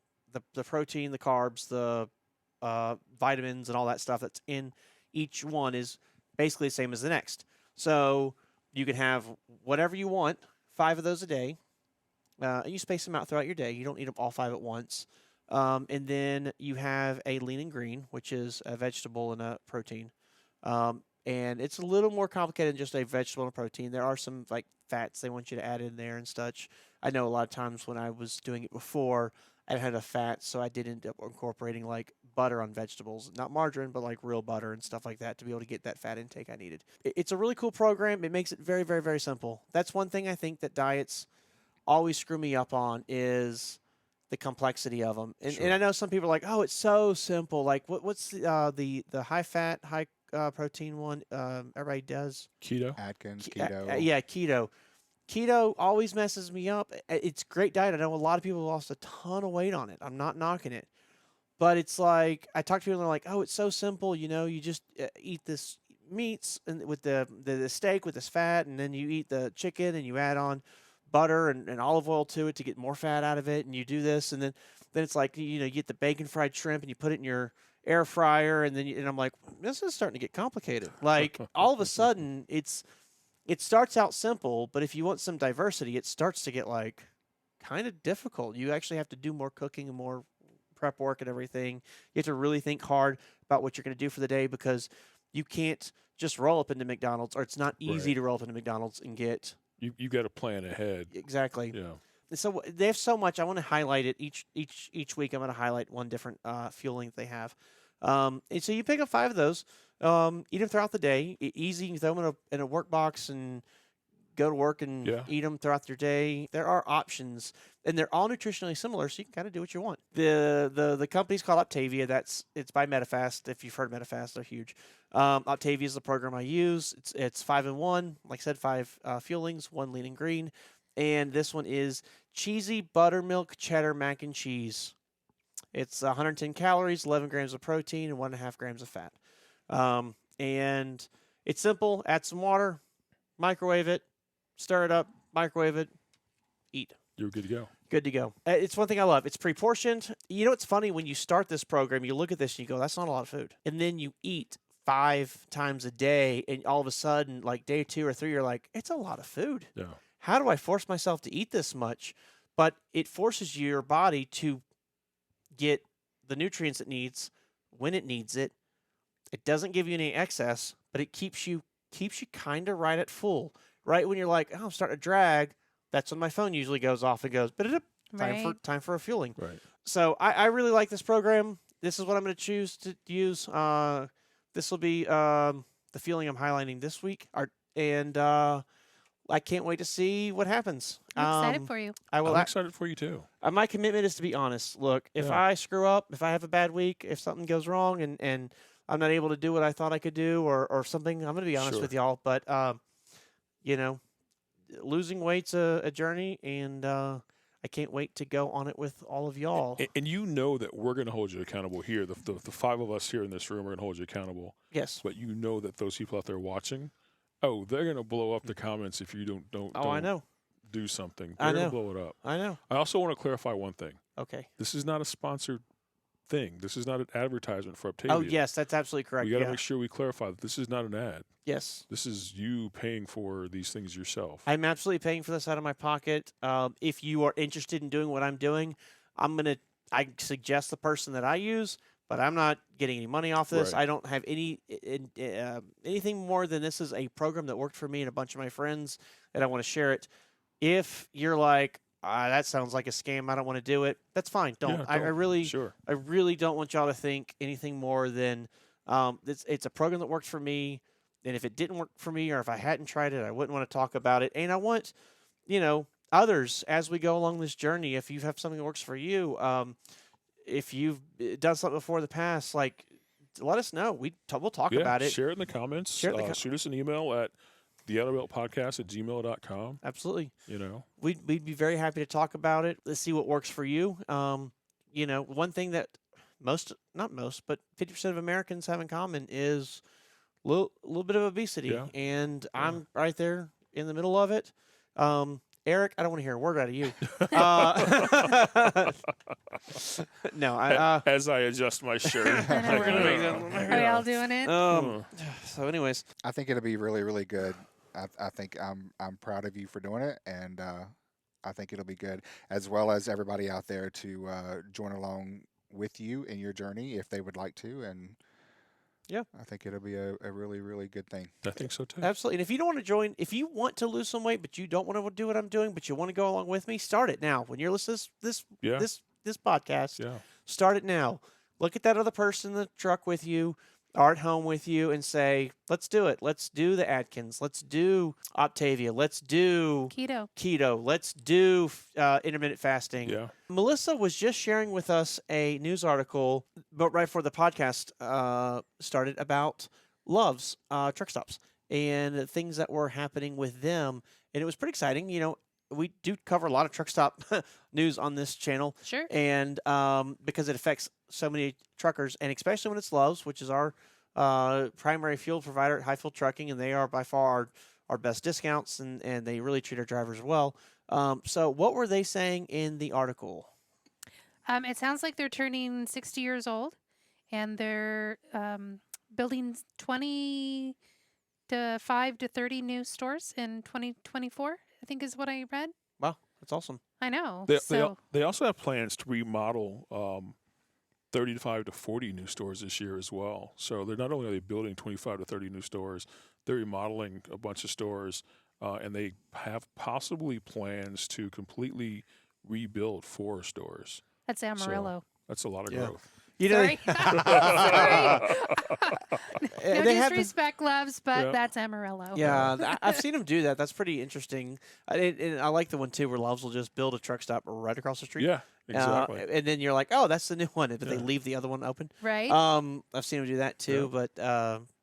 the protein, the carbs, the vitamins and all that stuff that's in each one is basically the same as the next. So you can have whatever you want, 5 of those a day. And you space them out throughout your day. You don't eat them all 5 at once. And then you have a lean and green, which is a vegetable and a protein. And it's a little more complicated than just a vegetable and a protein. There are some like fats they want you to add in there and such. I know a lot of times when I was doing it before, I had a fat, so I did end up incorporating like butter on vegetables, not margarine, but like real butter and stuff like that to be able to get that fat intake I needed. It's a really cool program. It makes it very, very, very simple. That's one thing I think that diets always screw me up on is the complexity of them. And I know some people are like, oh, it's so simple. Like what's the high fat, high protein one everybody does? Keto. Atkins, keto. Yeah, keto. Keto always messes me up. It's a great diet. I know a lot of people lost a ton of weight on it. I'm not knocking it. But it's like, I talk to people and they're like, oh, it's so simple. You know, you just eat this meats and with the steak with this fat, and then you eat the chicken and you add on butter and olive oil to it to get more fat out of it, and you do this, and then it's like, you know, you get the bacon fried shrimp and you put it in your air fryer, and then and I'm like, this is starting to get complicated. Like all of a sudden it starts out simple, but if you want some diversity, it starts to get like kind of difficult. You actually have to do more cooking and more prep work and everything. You have to really think hard about what you're going to do for the day, because you can't just roll up into McDonald's, or it's not easy to roll up into McDonald's and get. You got to plan ahead. Exactly. Yeah. And so they have so much. I want to highlight it each week. I'm going to highlight one different fueling that they have. And so you pick up 5 of those, eat them throughout the day. Easy. You can throw them in a work box and go to work and eat them throughout your day. There are options, and they're all nutritionally similar, so you can kind of do what you want. The company's called Optavia. It's by Medifast. If you've heard of Medifast, they're huge. Optavia is the program I use. It's 5-in-1. Like I said, 5 fuelings, 1 lean and green. And this one is cheesy buttermilk cheddar mac and cheese. It's 110 calories, 11 grams of protein, and 1.5 grams of fat. And it's simple. Add some water, microwave it, stir it up, microwave it, eat. You're good to go. Good to go. It's one thing I love. It's pre-portioned. You know, it's funny when you start this program, you look at this and you go, that's not a lot of food. And then you eat 5 times a day, and all of a sudden, like day 2 or 3, you're like, it's a lot of food. Yeah. How do I force myself to eat this much? But it forces your body to get the nutrients it needs when it needs it. It doesn't give you any excess, but it keeps you kind of right at full. Right when you're like, oh, I'm starting to drag, that's when my phone usually goes off and goes, time for a fueling. Right. So I really like this program. This is what I'm going to choose to use. This will be the fueling I'm highlighting this week. And I can't wait to see what happens. I'm excited for you. I'm excited for you too. My commitment is to be honest. Look, if I screw up, if I have a bad week, if something goes wrong and I'm not able to do what I thought I could do or something, I'm going to be honest with y'all. But, you know, losing weight's a journey, and I can't wait to go on it with all of y'all. And you know that we're going to hold you accountable here. The 5 of us here in this room are going to hold you accountable. Yes. But you know that those people out there watching, they're going to blow up the comments if you don't I know. do something. I They're know. going to blow it up. I know. I also want to clarify one thing. Okay. This is not a sponsored thing. This is not an advertisement for Optavia. Oh, yes, that's absolutely correct. We got to make sure we clarify that this is not an ad. Yes. This is you paying for these things yourself. I'm absolutely paying for this out of my pocket. If you are interested in doing what I'm doing, I suggest the person that I use, but I'm not getting any money off this. Right. I don't have anything more than this is a program that worked for me and a bunch of my friends, and I want to share it. If you're like, that sounds like a scam, I don't want to do it, that's fine. Don't. Yeah, I really don't want y'all to think anything more than it's a program that worked for me. And if it didn't work for me, or if I hadn't tried it, I wouldn't want to talk about it. And I want, others as we go along this journey. If you have something that works for you, if you've done something before in the past, like, let us know. We'll talk about it. Share it in the comments. Shoot us an email at the Outerbelt Podcast at gmail.com. Absolutely. We'd be very happy to talk about it. Let's see what works for you. One thing that not most, but 50% of Americans have in common is little bit of obesity, and I'm right there in the middle of it. Eric, I don't want to hear a word out of you. No, As I adjust my shirt. I know, we're gonna right? make that. Are we all doing it? So, anyways, I think it'll be really, really good. I think I'm proud of you for doing it, and I think it'll be good, as well as everybody out there to join along with you in your journey if they would like to. And yeah, I think it'll be a really, really good thing. I think so too. absolutely. And if you don't want to join, if you want to lose some weight, but you don't want to do what I'm doing, but you want to go along with me, start it now. When you're listening to this podcast, Yeah. start it now. Look at that other person in the truck with you or at home with you and say, let's do it. Let's do the Atkins. Let's do Optavia. Let's do keto. Let's do intermittent fasting. Yeah. Melissa was just sharing with us a news article, but right before the podcast started, about Love's truck stops and things that were happening with them. And it was pretty exciting. You know, we do cover a lot of truck stop news on this channel. Sure. And because it affects so many truckers, and especially when it's Love's, which is our primary fuel provider at Hyfield Trucking, and they are by far our best discounts, and they really treat our drivers well. So what were they saying in the article? It sounds like they're turning 60 years old, and they're building 25 to 30 new stores in 2024, I think is what I read. Wow, that's awesome. I know. They also have plans to remodel 35 to 40 new stores this year as well. So they're not only are they building 25 to 30 new stores, they're remodeling a bunch of stores, and they have possibly plans to completely rebuild 4 stores. That's Amarillo. So that's a lot of growth. You know, Sorry. Sorry. No they have disrespect, Loves, but Yeah. that's Amarillo. I've seen them do that. That's pretty interesting. And I like the one too where Love's will just build a truck stop right across the street. Yeah, exactly. And then you're like, oh, that's the new one, but they Yeah. leave the other one open. Right? I've seen them do that too, but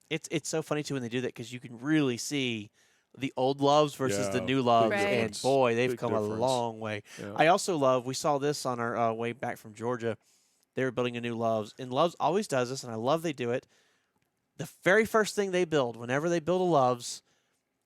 it's so funny too when they do that because you can really see the old Loves versus the Yeah, new big Loves, Right. and difference. boy, they've Big come a difference. long way. Yeah. I also love. We saw this on our way back from Georgia. They were building a new Loves, and Loves always does this, and I love they do it. The very first thing they build, whenever they build a Loves,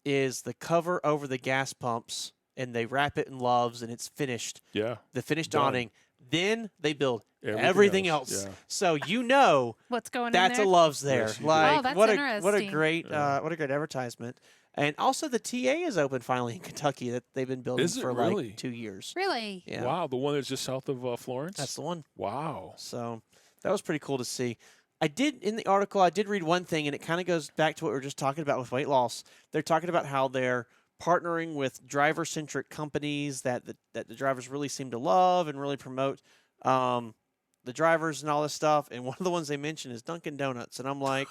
is the cover over the gas pumps, and they wrap it in Loves, and it's finished. Yeah. The finished Done. awning. Then they build Everything everything else, else. yeah. So you know What's going that's in a there? Loves there. Yes, you do. Like Oh, that's what a interesting. great Yeah. what a great advertisement. And also the TA is open finally in Kentucky that they've been building Is it for really? like 2 years. Really? Yeah. Wow, the one that's just south of Florence? That's the one. Wow. So that was pretty cool to see. I did in the article. I did read one thing, and it kind of goes back to what we were just talking about with weight loss. They're talking about how they're partnering with driver-centric companies that the drivers really seem to love and really promote the drivers and all this stuff. And one of the ones they mentioned is Dunkin' Donuts, and I'm like,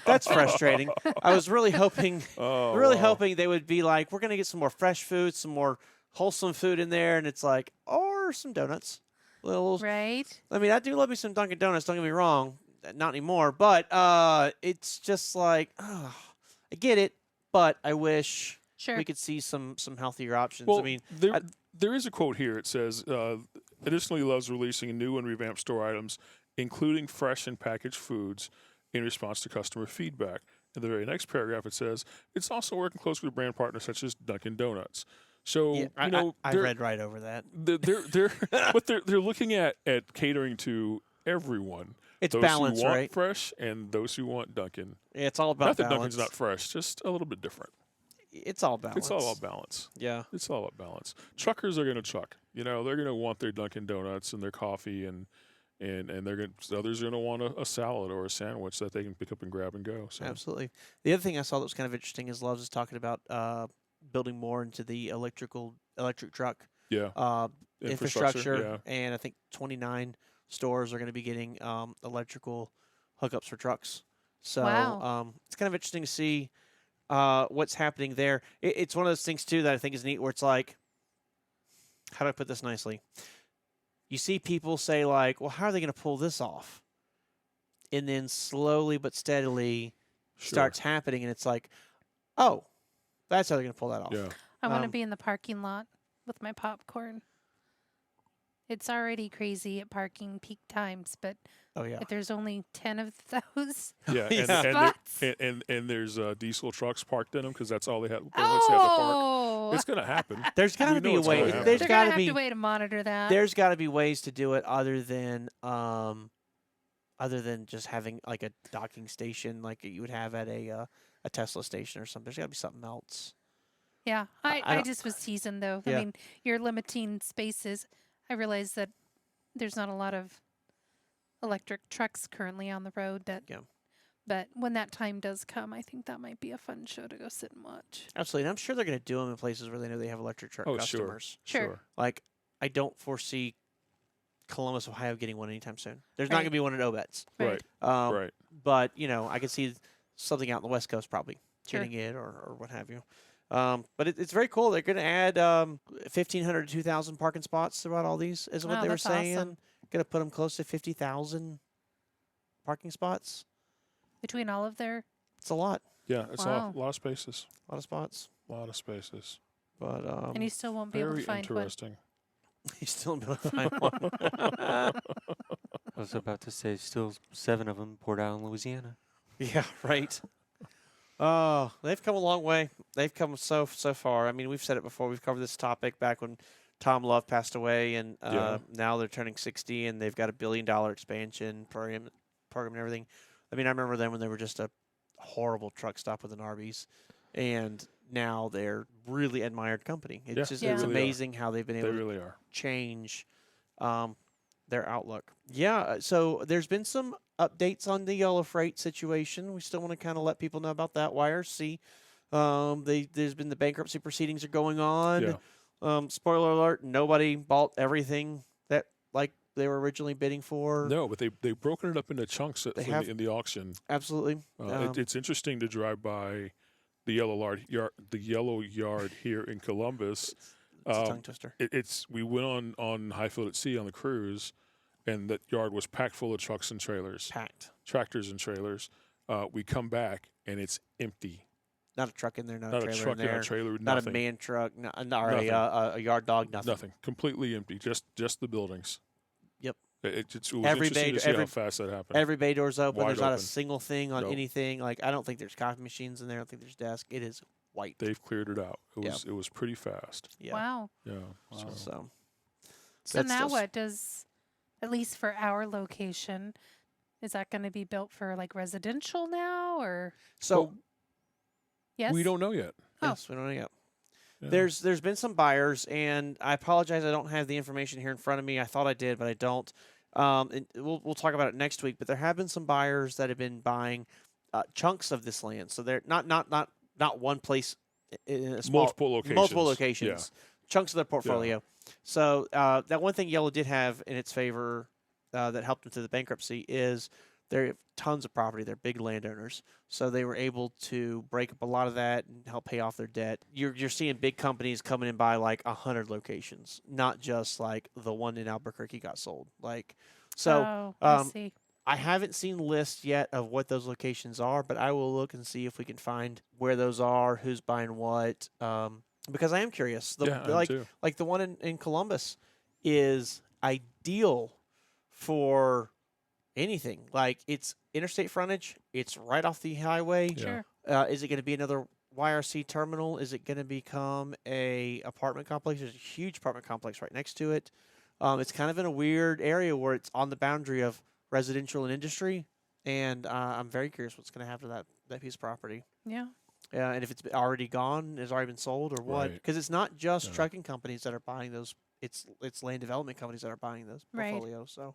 that's frustrating. I was really hoping, Oh, wow. hoping they would be like, we're gonna get some more fresh food, some more wholesome food in there, and it's like, or some donuts. Little Right? I mean, I do love me some Dunkin' Donuts. Don't get me wrong, not anymore. But it's just like, I get it, but I wish Sure. we could see some healthier options. Well, I mean, there is a quote here. It says, additionally, Love's releasing new and revamped store items, including fresh and packaged foods, in response to customer feedback. In the very next paragraph, it says, it's also working closely with brand partners such as Dunkin' Donuts. So, yeah, I they're- read right over that. they're but they're looking at catering to everyone. It's those balance, who want right? fresh and those who want Dunkin'. It's all about Not that balance. Dunkin's not fresh, just a little bit different. It's all balance. It's all about balance. Yeah. It's all about balance. Truckers are going to truck. You know, they're going to want their Dunkin' Donuts and their coffee, and they're going. Others are going to want a salad or a sandwich that they can pick up and grab and go. So Absolutely. The other thing I saw that was kind of interesting is Love's is talking about building more into the electric truck yeah, infrastructure, Yeah. and I think 29 stores are going to be getting electrical hookups for trucks. So Wow. it's kind of interesting to see what's happening there. It's one of those things too that I think is neat, where it's like, how do I put this nicely? You see people say like, well, how are they going to pull this off? And then slowly but steadily Sure. starts happening, and it's like, oh, that's how they're going to pull that off. Yeah. I want to Um, be in the parking lot with my popcorn. It's already crazy at parking peak times, but Oh yeah. If there's only 10 of those Yeah, Yeah. spots. and there's diesel trucks parked in them because that's all they had. They had to park. Oh, It's gonna happen. There's got to We be know a it's gonna way. happen. There's they're got gonna to have be. to way to monitor that. There's got to be ways to do it other than just having like a docking station like you would have at a Tesla station or something. There's got to be something else. Yeah, I I don't- just was teasing though. Yeah. I mean, you're limiting spaces. I realize that there's not a lot of electric trucks currently on the road. Yeah. But when that time does come, I think that might be a fun show to go sit and watch. Absolutely. And I'm sure they're going to do them in places where they know they have electric truck Oh, sure. customers. Sure. Like, I don't foresee Columbus, Ohio getting one anytime soon. There's not Right. going to be one at Outerbelt's. Right. Right. But, I could see something out in the West Coast probably Sure. getting it or what have you. But it's very cool. They're going to add 1,500 to 2,000 parking spots throughout all these, is what Wow, they were that's saying. awesome. Going to put them close to 50,000 parking spots. Between all of their, It's a lot. Yeah, it's Wow. a lot of spaces. A lot of spots. A lot of spaces. But and you still won't be able Very to find one. interesting. you still able to find one. I was about to say, still 7 of them poured out in Louisiana. Yeah, right. Oh, they've come a long way. They've come so far. I mean, we've said it before. We've covered this topic back when Tom Love passed away, and Yeah. now they're turning 60, and they've got a $1 billion expansion program and everything. I mean, I remember them when they were just a horrible truck stop with an Arby's, and now they're really admired company. It's Yeah, just they it's really are. amazing how they've been They able to really are. change their outlook. Yeah, so there's been some updates on the yellow freight situation. We still want to kind of let people know about that. YRC, there's been the bankruptcy proceedings are going on. Yeah. Spoiler alert: nobody bought everything that like they were originally bidding for. No, but they've broken it up into chunks They have. in the auction. Absolutely. It's interesting to drive by the yellow yard here in Columbus. It's a tongue twister. We went on Hyfield at Sea on the cruise, and that yard was packed full of trucks and trailers, Packed. tractors and trailers. We come back and it's empty. Not a truck in there. Not Not a a trailer truck in there. and a trailer. Not Nothing. a man truck. Or Nothing. a yard dog. Nothing. Nothing. Completely empty. Just the buildings. Yep. It was Every interesting bay- to see every- how fast that happened. Every bay door's open. Wide There's not a open. single thing on Nope. anything. Like I don't think there's coffee machines in there. I don't think there's desk. It is white. They've cleared it out. Yeah. It was pretty fast. Yeah. Wow. Yeah. Wow. So So That's now still- what does, at least for our location, is that going to be built for like residential now or so yes? We don't know yet. Oh. yes, we don't know yet. Yeah. There's been some buyers, and I apologize. I don't have the information here in front of me. I thought I did, but I don't. And we'll talk about it next week. But there have been some buyers that have been buying chunks of this land. So they're not one place. In a small, Multiple locations. Multiple locations. Chunks of their portfolio. So that one thing Yellow did have in its favor that helped them through the bankruptcy is they have tons of property. They're big landowners. So they were able to break up a lot of that and help pay off their debt. You're seeing big companies coming in by like 100 locations, not just like the one in Albuquerque got sold. Like, so Oh, I um, see. I haven't seen lists yet of what those locations are, but I will look and see if we can find where those are, who's buying what, because I am curious. I am too. Like the one in Columbus is ideal for anything. Like it's interstate frontage. It's right off the highway. Yeah. Sure. Is it going to be another YRC terminal? Is it going to become a apartment complex? There's a huge apartment complex right next to it. It's kind of in a weird area where it's on the boundary of residential and industry, and I'm very curious what's going to happen to that piece of property. Yeah. And if it's already gone, has already been sold, or what? Right. Because it's not just Yeah. trucking companies that are buying those; it's land development companies that are buying those Right. portfolios. So,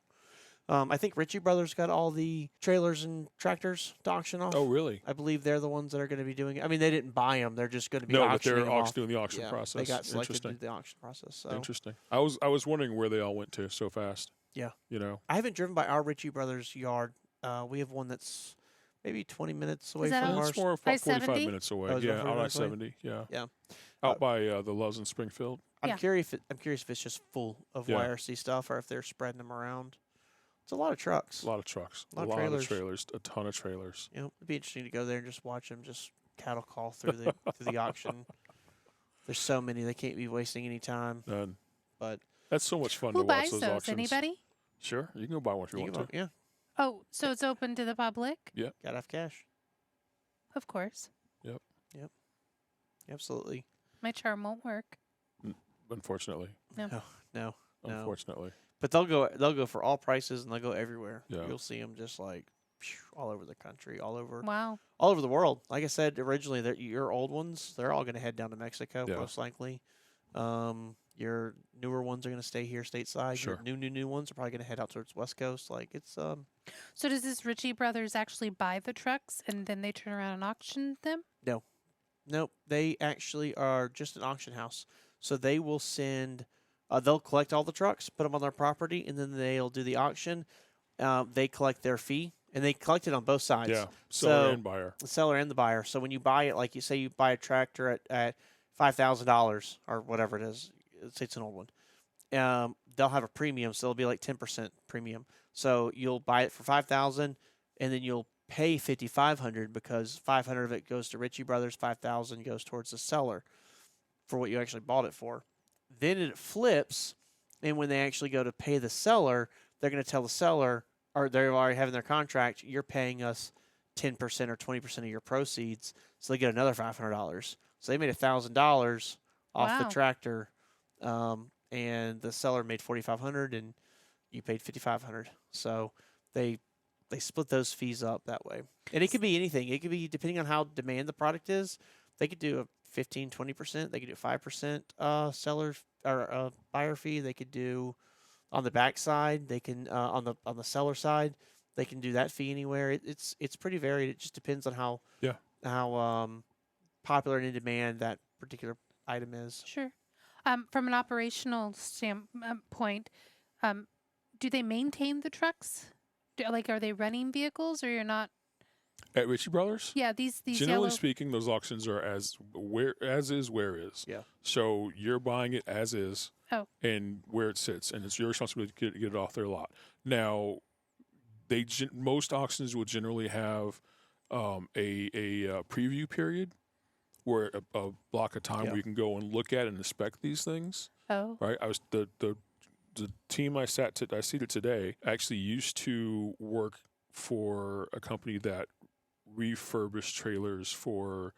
I think Ritchie Brothers got all the trailers and tractors to auction off. Oh, really? I believe they're the ones that are going to be doing it. I mean, they didn't buy them; they're just going to be No, but auctioning they're them off. doing the auction Yeah, process. They got selected to do Interesting. the auction process. So, Interesting. I was wondering where they all went to so fast. Yeah. You know. I haven't driven by our Ritchie Brothers yard. We have one that's maybe 20 minutes away that from on ours. It's more about 45 I-70? minutes away. Oh, is it Yeah, about out 45 away? I-70. Yeah. Yeah. Out by the Loves in Springfield. I'm Yeah. curious. I'm curious if it's just full of Yeah. YRC stuff or if they're spreading them around. It's a lot of trucks. A lot of trucks. A lot of of trailers. trailers. A ton of trailers. You know, it'd be interesting to go there and just watch them just cattle call through the through the auction. There's so many; they can't be wasting any time. And But that's so much fun Who to watch buys those those? auctions. Anybody? Sure. You can go buy one if you you want can to. yeah, Oh, so it's open to the public? Gotta have cash. Of course. Absolutely. My charm won't work. Unfortunately. No. No. Unfortunately. But they'll go for all prices and they'll go everywhere. Yeah. You'll see them just like all over the country, all over Wow. the world. Like I said originally, your old ones, they're all going to head down to Mexico most likely. Your newer ones are going to stay here stateside. Sure. Your new ones are probably going to head out towards West Coast. Like it's So does this Ritchie Brothers actually buy the trucks and then they turn around and auction them? Nope, they actually are just an auction house. So they will send, they'll collect all the trucks, put them on their property, and then they'll do the auction. They collect their fee, and they collect it on both sides. Yeah. Seller So- and buyer. The seller and the buyer. So when you buy it, like you say, you buy a tractor at $5,000 or whatever it is. Let's say it's an old one. They'll have a premium, so it'll be like 10% premium. So you'll buy it for $5,000, and then you'll pay $5,500 because $500 of it goes to Ritchie Brothers, $5,000 goes towards the seller for what you actually bought it for. Then it flips, and when they actually go to pay the seller, they're going to tell the seller, or they're already having their contract, you're paying us 10% or 20% of your proceeds, so they get another $500. So they made $1,000 off the Wow. tractor, and the seller made $4,500, and you paid $5,500. So they split those fees up that way. And it could be anything. It could be depending on how demand the product is. They could do a 15, 20%. They could do 5% seller or buyer fee. They could do on the back side. They can on the seller side. They can do that fee anywhere. It's pretty varied. It just depends on how popular and in demand that particular item is. Sure. From an operational standpoint, do they maintain the trucks? Are they running vehicles or you're not? At Ritchie Brothers? Yeah, these Generally yellow. speaking, those auctions are as is, where is. Yeah. So you're buying it as is Oh. and where it sits, and it's your responsibility to get it off their lot. Now, most auctions will generally have a preview period where a block of time where you can go and look at and inspect these things. Oh. Right? I was the team I seated today actually used to work for a company that refurbished trailers for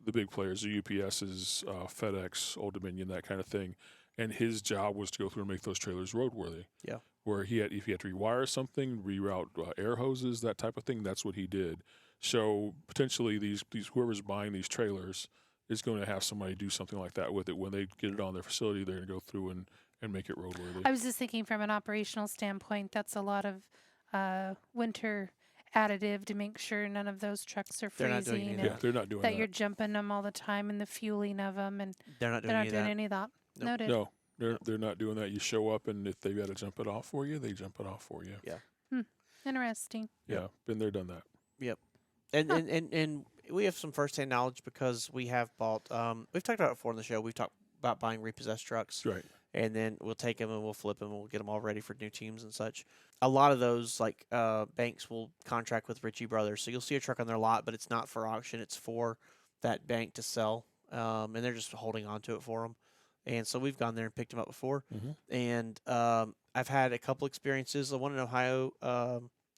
the big players, the UPS's, FedEx, Old Dominion, that kind of thing. And his job was to go through and make those trailers roadworthy. Yeah. Where if he had to rewire something, reroute air hoses, that type of thing, that's what he did. So potentially these whoever's buying these trailers is going to have somebody do something like that with it. When they get it on their facility, they're going to go through and make it roadworthy. I was just thinking from an operational standpoint, that's a lot of winter additive to make sure none of those trucks are They're not doing freezing any of and Yeah, they're not doing that that. you're jumping them all the time and the fueling of them, and They're not doing they're not any of doing that. any of that. Nope. Noted. No, they're not doing that. You show up, and if they've got to jump it off for you, they jump it off for you. Interesting. Yeah, been there, done that. And, Huh. and we have some firsthand knowledge because we have bought. We've talked about it before on the show. We've talked about buying repossessed trucks, Right. and then we'll take them and we'll flip them and we'll get them all ready for new teams and such. A lot of those banks will contract with Ritchie Brothers, so you'll see a truck on their lot, but it's not for auction; it's for that bank to sell, and they're just holding on to it for them. And so we've gone there and picked them up before, Mhm. and I've had a couple experiences. The one in Ohio.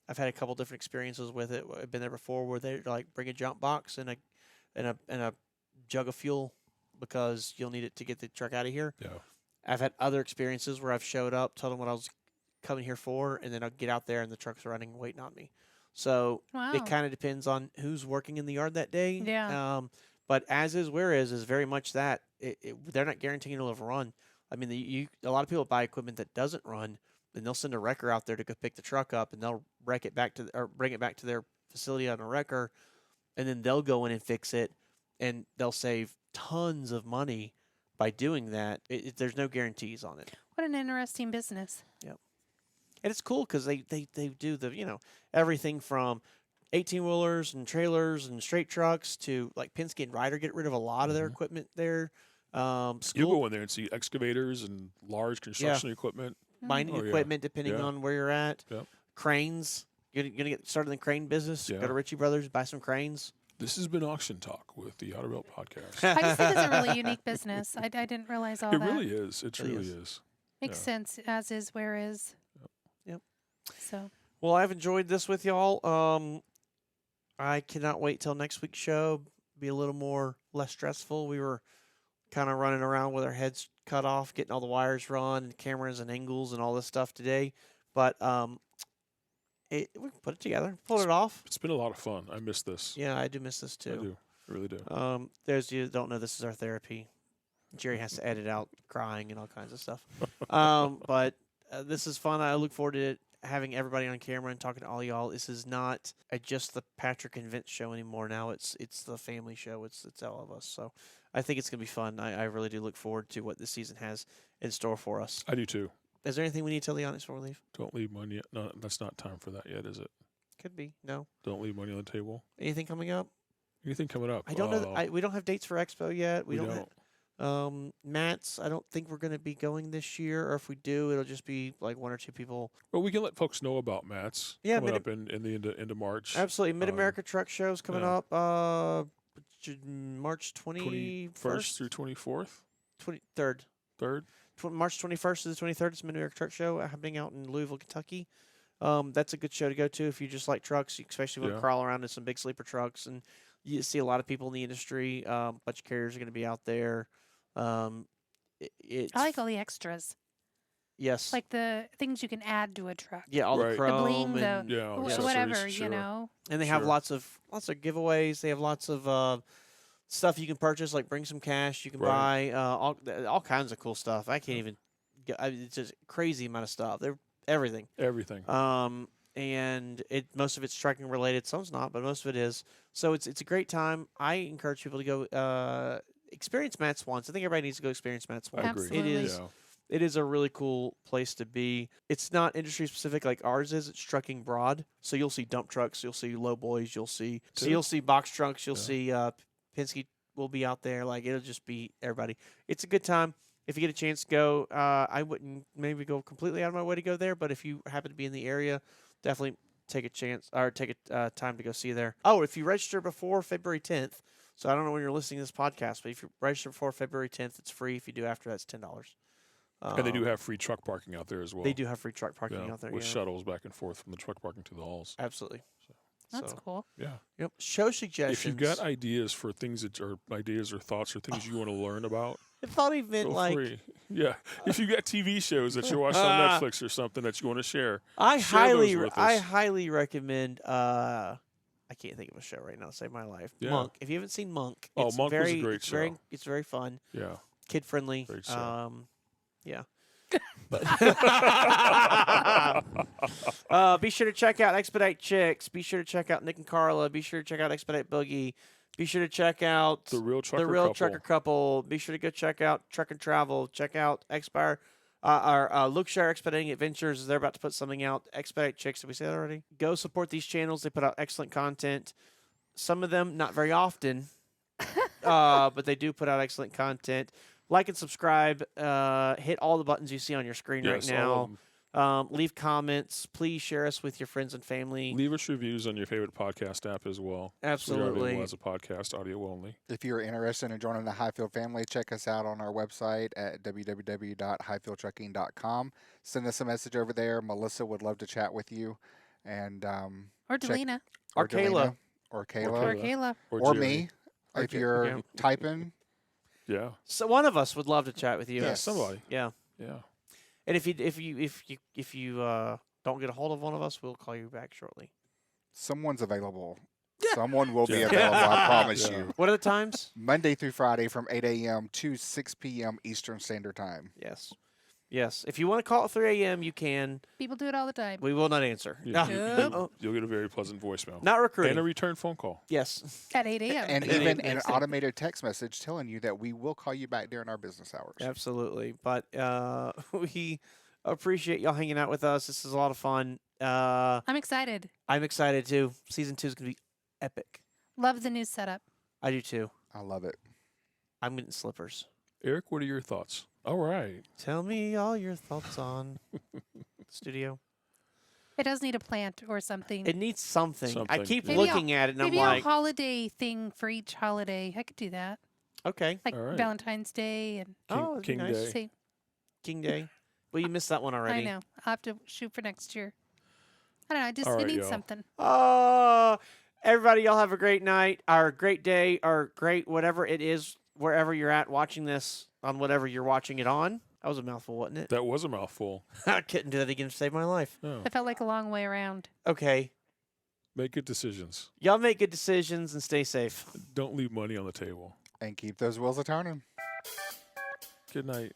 I've had a couple different experiences with it. I've been there before where they bring a jump box and a jug of fuel because you'll need it to get the truck out of here. Yeah. I've had other experiences where I've showed up, told them what I was coming here for, and then I'll get out there and the truck's running, waiting on me. So Wow. it kind of depends on who's working in the yard that day. Yeah. But as is, where is very much that. They're not guaranteeing it'll ever run. I mean, a lot of people buy equipment that doesn't run, and they'll send a wrecker out there to go pick the truck up, and they'll bring it back to their facility on a wrecker, and then they'll go in and fix it, and they'll save tons of money by doing that. There's no guarantees on it, What an interesting business. and it's cool because they do the everything from 18-wheelers and trailers and straight trucks to like Penske and Ryder get rid of a lot of their Mhm. equipment there. You'll go in there and see excavators and large construction equipment. Mining Oh, yeah. equipment, depending Yeah. on where you're at. Yep. Cranes. You're gonna get started in the crane business. Yeah. Go to Ritchie Brothers, buy some cranes. This has been Auction Talk with the Outerbelt Podcast. I just think it's a really unique business. I didn't realize all It that. really is. It Really truly is. is. Makes yeah. sense. As is, where is. Yep. So Well, I've enjoyed this with y'all. I cannot wait till next week's show. Be a little more less stressful. We were kind of running around with our heads cut off, getting all the wires run and cameras and angles and all this stuff today. But we can put it together, pull it off. It's been a lot of fun. I miss this. Yeah, I do miss this I too. do. I really do. There's you that don't know this is our therapy. Jerry has to edit out crying and all kinds of stuff. But this is fun. I look forward to having everybody on camera and talking to all y'all. This is not just the Patrick and Vince show anymore. Now it's the family show. It's all of us. So I think it's gonna be fun. I really do look forward to what this season has in store for us. I do too. Is there anything we need to tell the audience before we leave? Don't leave money. No, that's not time for that yet, is it? Could be. No. Don't leave money on the table. Anything coming up? Anything coming up? I don't know. We don't have dates for Expo yet. We don't. Matt's, I don't think we're going to be going this year, or if we do, it'll just be like one or two people. Well, we can let folks know about Matt's coming up in the end of March. Absolutely. Mid-America Truck Show's coming yeah. up March 21st through 24th? 23rd. Third? March 21st to the 23rd. It's Mid-America Truck Show happening out in Louisville, Kentucky. That's a good show to go to if you just like trucks. You especially want to crawl around in some big sleeper trucks. And you see a lot of people in the industry. A bunch of carriers are going to be out there. I like all the extras. Yes. Like the things you can add to a truck. Yeah, all the Right. chrome. The bling, and, whatever, accessories, you know. and they have lots of giveaways. They have lots of stuff you can purchase, like bring some cash. You can buy all kinds of cool stuff. I can't even it's just a crazy amount of stuff. They're everything. Everything. And most of it's trucking related. Some's not, but most of it is. So it's a great time. I encourage people to go experience Matt's once. I think everybody needs to go experience Matt's once. I agree. Absolutely. It is a really cool place to be. It's not industry specific like ours is. It's trucking broad. So you'll see dump trucks. You'll see low boys. You'll see box trucks. You'll see Penske will be out there. Like it'll just be everybody. It's a good time. If you get a chance, go. I wouldn't maybe go completely out of my way to go there, but if you happen to be in the area, definitely take a chance or take a time to go see there. Oh, if you register before February 10th, so I don't know when you're listening to this podcast, but if you register before February 10th, it's free. If you do after that, it's $10. And they do have free truck parking out there as well. They do have free truck parking out there. With shuttles back and forth from the truck parking to the halls. Absolutely. That's cool. Yeah. Yep. Show suggestions. If you've got ideas for things that are ideas or thoughts or things you want to learn about, I thought he meant feel free. Yeah. If you got TV shows that you're watching on Netflix or something that you want to share, I share those with us. highly recommend. I can't think of a show right now to save my life. Yeah. Monk. If you haven't seen Monk, Monk was a great show. It's very fun. Yeah. Kid friendly. Great show. Yeah. Be sure to check out Expedite Chicks. Be sure to check out Nick and Carla. Be sure to check out Expedite Boogie. Be sure to check out The Real Trucker Trucker Couple. Be sure to go check out Truck and Travel. Check out Expire. Our Lookshire Expediting Adventures. They're about to put something out. Expedite Chicks. Did we say that already? Go support these channels. They put out excellent content. Some of them not very often, but they do put out excellent content. Like and subscribe. Hit all the buttons you see on your screen right now. Leave comments. Please share us with your friends and family. Leave us reviews on your favorite podcast app as well. Absolutely. We are available as a podcast, audio only. If you're interested in joining the Hyfield family, check us out on our website at www.hyfieldtrucking.com. Send us a message over there. Melissa would love to chat with you. And Or Delina. Or Kayla. Or Kayla. Or Kayla. Or Jerry. me. If you're typing. Yeah. So one of us would love to chat with you. Yeah, somebody. Yeah. Yeah. And if you don't get a hold of one of us, we'll call you back shortly. Someone's available. Someone will be available, I promise Yeah. you. What are the times? Monday through Friday from 8 a.m. to 6 p.m. Eastern Standard Time. Yes. Yes. If you want to call at 3 a.m., you can. People do it all the time. We will not answer. You'll get a very pleasant voicemail. Not recruiting. And a return phone call. Yes. At 8 a.m. And Yeah. even Yeah. an automated text message telling you that we will call you back during our business hours. Absolutely. But we appreciate y'all hanging out with us. This is a lot of fun. I'm excited. I'm excited too. Season 2 is going to be epic. Love the new setup. I do too. I love it. I'm getting slippers. Eric, what are your thoughts? All right. Tell me all your thoughts on studio. It does need a plant or something. It needs something. I Something. keep Maybe looking at it and I'm Maybe like, a holiday thing for each holiday. I could do that. okay. Like All right. Valentine's Day and Oh, that'd be King nice. Day. say, King Day. Well, you missed that one already. I know. I'll have to shoot for next year. I don't know. All I right, need y'all. something. Everybody, y'all have a great night, or great day, or great whatever it is, wherever you're at watching this on whatever you're watching it on. That was a mouthful, wasn't it? That was a mouthful. I couldn't do that again to save my life. Oh. That felt like a long way around. Okay. Make good decisions. Y'all make good decisions and stay safe. Don't leave money on the table. And keep those wheels a turning. Good night.